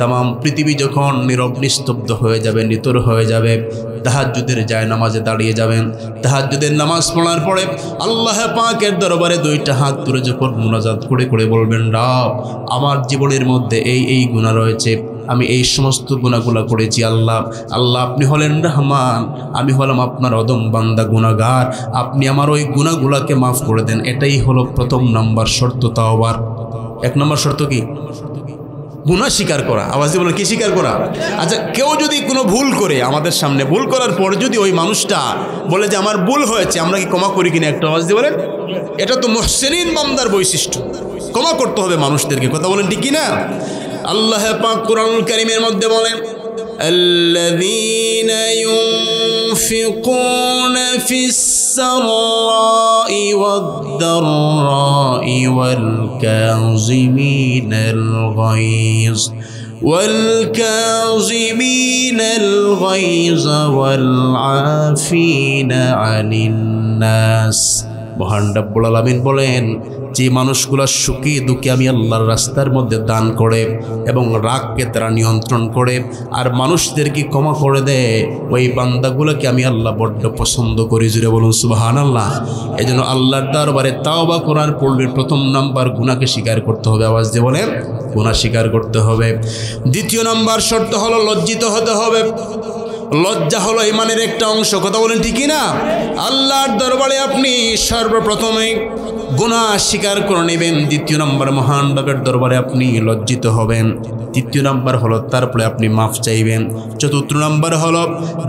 তামাম পৃথিবী যখন নীরব নিস্তব্ধ হয়ে যাবে, নিতর হয়ে যাবে, তাহাজ্জুদের যায় নামাজে দাঁড়িয়ে যাবেন। তাহাজ্জুদের নামাজ পড়ার পরে আল্লাহ পাকের দরবারে 2টা হাত তুলে যখন মুনাজাত করে করে বলবেন, রব আমার জীবনের মধ্যে এই গুনাহ রয়েছে, আমি এই সমস্ত গুনাহগুলা করেছি। আল্লাহ আপনি হলেন রহমান, আমি হলাম আপনার অদম বান্দা গুনাহগার, আপনি আমার ওই গুনাহগুলাকে মাফ করে দেন। এটাই হলো প্রথম নাম্বার শর্ত তাওবার। 1 নম্বর শর্ত কি? গুনাহ স্বীকার করা। আওয়াজ দিয়ে বলেন, কি স্বীকার করা? আচ্ছা, কেউ যদি কোনো ভুল করে আমাদের সামনে, ভুল করার পর যদি ওই মানুষটা বলে যে আমার ভুল হয়েছে, আমরা কি ক্ষমা করি কিনা? একটা আওয়াজ দিয়ে বলেন। এটা তো মুহসিনিন বান্দার বৈশিষ্ট্য, ক্ষমা করতে হবে মানুষদেরকে। কথা বলেন ঠিক কিনা? আল্লাহ পাক কোরআনুল কারীমের মধ্যে বলেন, الذين ينفقون في السراء والضراء والكاظمين الغيظ والعافين عن الناس। মহান রব্বুল আলামিন বলেন, যে মানুষগুলো সুখী দুঃখী আমি আল্লাহর রাস্তার মধ্যে দান করে এবং রাগকে তারা নিয়ন্ত্রণ করে আর মানুষদেরকে ক্ষমা করে দেয়, ওই বান্দাগুলোকে আমি আল্লাহ বড্ড পছন্দ করি। জুড়ে বলুন সুবহানাল্লাহ। এই জন্য আল্লাহর দরবারে তাওবা করার পূর্বে প্রথম নাম্বার গুনাহকে স্বীকার করতে হবে। আওয়াজ দিয়ে বলেন, গুনাহ স্বীকার করতে হবে। দ্বিতীয় নাম্বার শর্ত হলো লজ্জিত হতে হবে। লজ্জা হলো ইমানের একটা অংশ, কথা বলেন ঠিক না? আল্লাহর দরবারে আপনি সর্বপ্রথমে গুনাহ স্বীকার করে নেবেন, দ্বিতীয় নম্বর মহান রবের দরবারে আপনি লজ্জিত হবেন, তৃতীয় নম্বর হলো তারপরে আপনি মাফ চাইবেন, চতুর্থ নম্বর হলো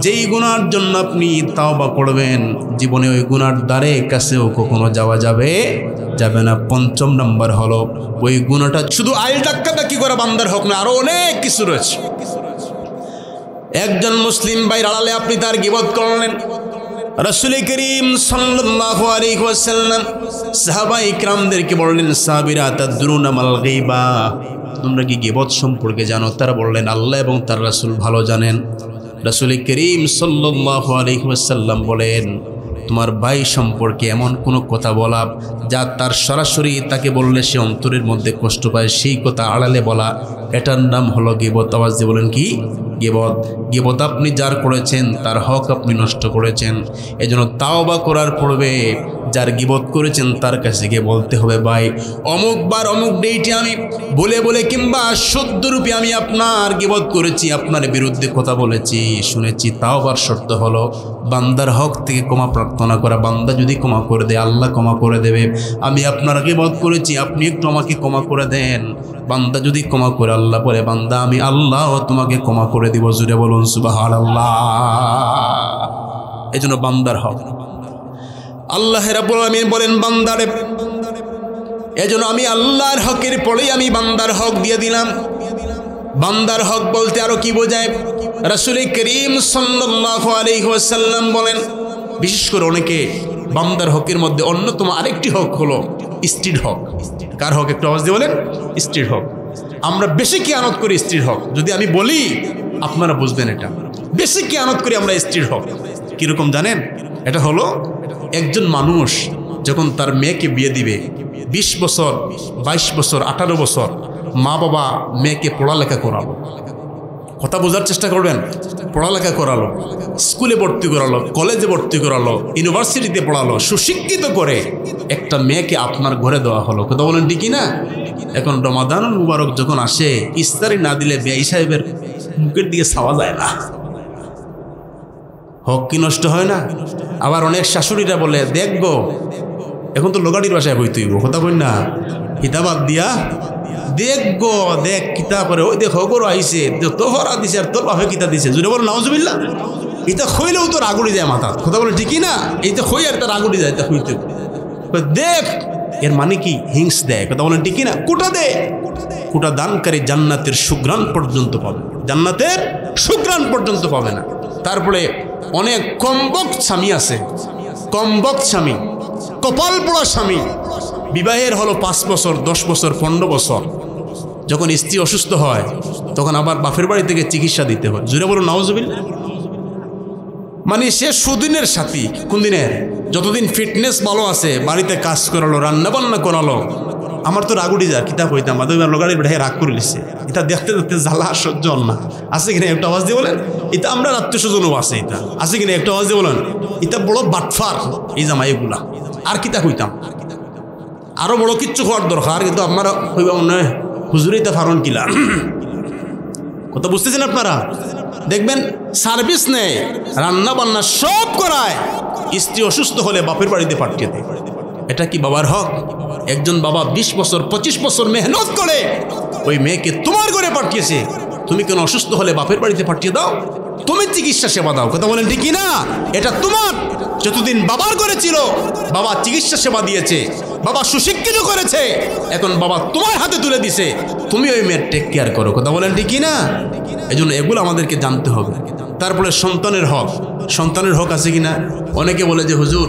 যেই গুনার জন্য আপনি তাওবা করবেন জীবনে ওই গুনার দ্বারে কাছেও কখনো যাওয়া যাবে না। পঞ্চম নম্বর হলো ওই গুনাহটা শুধু আইল ডাক্কাটা করা বান্দার হক না, আরো অনেক কিছু রয়েছে। একজন মুসলিম ভাইয়ের আড়ালে আপনি তার গীবত করলেন। রাসূল করিম সাল্লাল্লাহু আলাইহি ওয়াসাল্লাম সাহাবায়ে কিরামদেরকে বললেন, সাহাবীরা তাদরুনা মাল গীবা, তোমরা কি গীবত সম্পর্কে জানো? তারা বললেন, আল্লাহ এবং তার রাসূল ভালো জানেন। রাসূল করিম সাল্লাল্লাহু আলাইহি ওয়াসাল্লাম বলেন, তোমার ভাই সম্পর্কে এমন কোনো কথা বলা যা তার সরাসরি তাকে বললে সে অন্তরের মধ্যে কষ্ট পায়, সেই কথা আড়ালে বলা, এটার নাম হলো গীবত। আওয়াজ দিয়ে বলেন কি গীবত? গীবত আপনি যার করেছেন তার হক আপনি নষ্ট করেছেন। এজন্য তাওবা করার পূর্বে যার গীবত করেছেন তার কাছে গিয়ে বলতে হবে, ভাই অমুক বার অমুক ডেটে আমি বলে কিংবা সত্যরূপে আমি আপনার গীবত করেছি, আপনার বিরুদ্ধে কথা বলেছি, শুনেছি। তাওবার শর্ত হলো বান্দার হক থেকে ক্ষমা প্রার্থনা করা। বান্দা যদি ক্ষমা করে দেয় আল্লাহ ক্ষমা করে দেবে। আমি আপনার গীবত করেছি, আপনি একটু আমাকে ক্ষমা করে দেন। বান্দা যদি ক্ষমা করে আল্লাহ বলে, বান্দা আমি আল্লাহ তোমাকে ক্ষমা করে দিব। জুড়ে বলুন সুবহানাল্লাহ। এজন্য বান্দার হক আল্লাহ রাব্বুল আলামিন বলেন বান্দারে, এজন্য আমি আল্লাহর হকের পরেই আমি বান্দার হক দিয়ে দিলাম। বান্দার হক বলতে আরো কি বোঝায়? রাসূল করিম সাল্লাল্লাহু আলাইহি ওয়াসাল্লাম বলেন, বিশেষ করে অনেকে বান্দার হকের মধ্যে অন্যতম আরেকটি হক হলো স্ত্রীর হক। কার হক? একটু আওয়াজ দিয়ে বলেন। স্ত্রীর হক। আমরা বেশি কিয়ানত করি স্ত্রীর হক। যদি আমি বলি আপনারা বুঝবেন, এটা বেশি কিয়ানত করি আমরা স্ত্রীর হক। কিরকম জানেন? এটা হলো একজন মানুষ যখন তার মেয়েকে বিয়ে দিবে, 20 বছর 22 বছর 18 বছর মা বাবা মেয়েকে পড়ালেখা করালো। কথা বোঝার চেষ্টা করবেন। পড়ালেখা করালো, স্কুলে ভর্তি করালো, কলেজে ভর্তি করালো, ইউনিভার্সিটিতে পড়ালো, সুশিক্ষিত করে একটা মেয়েকে আপনার ঘরে দেওয়া হলো। কথা বলেন ঠিকই না? এখন রমাদানুল মুবারক যখন আসে, ইফতারি না দিলে বেঈ সাহেবের মুখের দিকে চাওয়া যায় না। হক কি নষ্ট হয় না? আবার অনেক শাশুড়িরা বলে, দেখবো এখন তো লোকাটির বাসায় বই তুইব, কথা বল না, হিতাবাদ দিয়া দেখবো, দেখ কিতা করে, ওই দেখ হগরও আইসে, তো হরা দিছে আর তোর বাপে কিতা দিছে। জুড়ে বল নাউজুবিল্লাহ। এটা খইলেও তোর আগুড়ি যায় মাথা। কথা বলে ঠিকই না? এইটা খই আর তার আগুড়ি যায়, তা হইতে দেখ। এর মানে কি? হিংস দেয়। কথা বলেন ঠিকই না? কোটা দে। কোটা দানকারী জান্নাতের সুঘ্রাণ পর্যন্ত পাবে, জান্নাতের সুঘ্রাণ পর্যন্ত পাবে না। তারপরে অনেক কমবক স্বামী আছে, কমবক স্বামী, কপাল পোড়া স্বামী। বিবাহের হলো 5 বছর 10 বছর 15 বছর, যখন স্ত্রী অসুস্থ হয় তখন আবার বাপের বাড়ি থেকে চিকিৎসা দিতে হয়। জুড়ে বলুন নাউজুবিল্লাহ। মানে সে সুদিনের সাথী। কোন দিনের? যতদিন ফিটনেস ভালো আছে, বাড়িতে কাজ করালো, রান্না বান্না করালো। আমার তো রাগুড়ি যায়, কিতাব হইতাম লোকারি বেড়ে রাগ করে লিছে। এটা দেখতে দেখতে জ্বালা সহ্য না। আছে কিনা একটা আওয়াজ দিয়ে বলেন? এটা আমরা আত্মীয় স্বজনও আছে। এটা আছে কিনা একটা আওয়াজ দিয়ে বলেন? এটা বড় বাটফার এই জামা এগুলা। আর কিতা হইতাম? আরো বড় কিচ্ছু হওয়ার দরকার, কিন্তু আপনারা হইবা মনে হয় হুজুরিটা ফারন কিলা। কথা বুঝতেছেন আপনারা? দেখবেন সার্ভিস নেই, রান্না বান্না সব করায়, স্ত্রী অসুস্থ হলে বাপের বাড়িতে পাঠিয়ে দেয়। এটা কি বাবার হক? একজন বাবা 20 বছর 25 বছর মেহনত করে ওই মেয়েকে তোমার ঘরে পাঠিয়েছে, তুমি কেন অসুস্থ হলে বাপের বাড়িতে পাঠিয়ে দাও? তুমি চিকিৎসা সেবা দাও। কথা বলেন ঠিকই না? এটা তোমার। যতদিন বাবার ঘরে ছিল বাবা চিকিৎসা সেবা দিয়েছে, বাবা সুশিক্ষিত করেছে, এখন বাবা তোমার হাতে তুলে দিছে, তুমি ওই মেয়ের টেক কেয়ার করো। কথা বলেন ঠিকই না? এই জন্য এগুলো আমাদেরকে জানতে হবে। তারপরে সন্তানের হক। সন্তানের হক আছে কিনা? অনেকে বলে যে হুজুর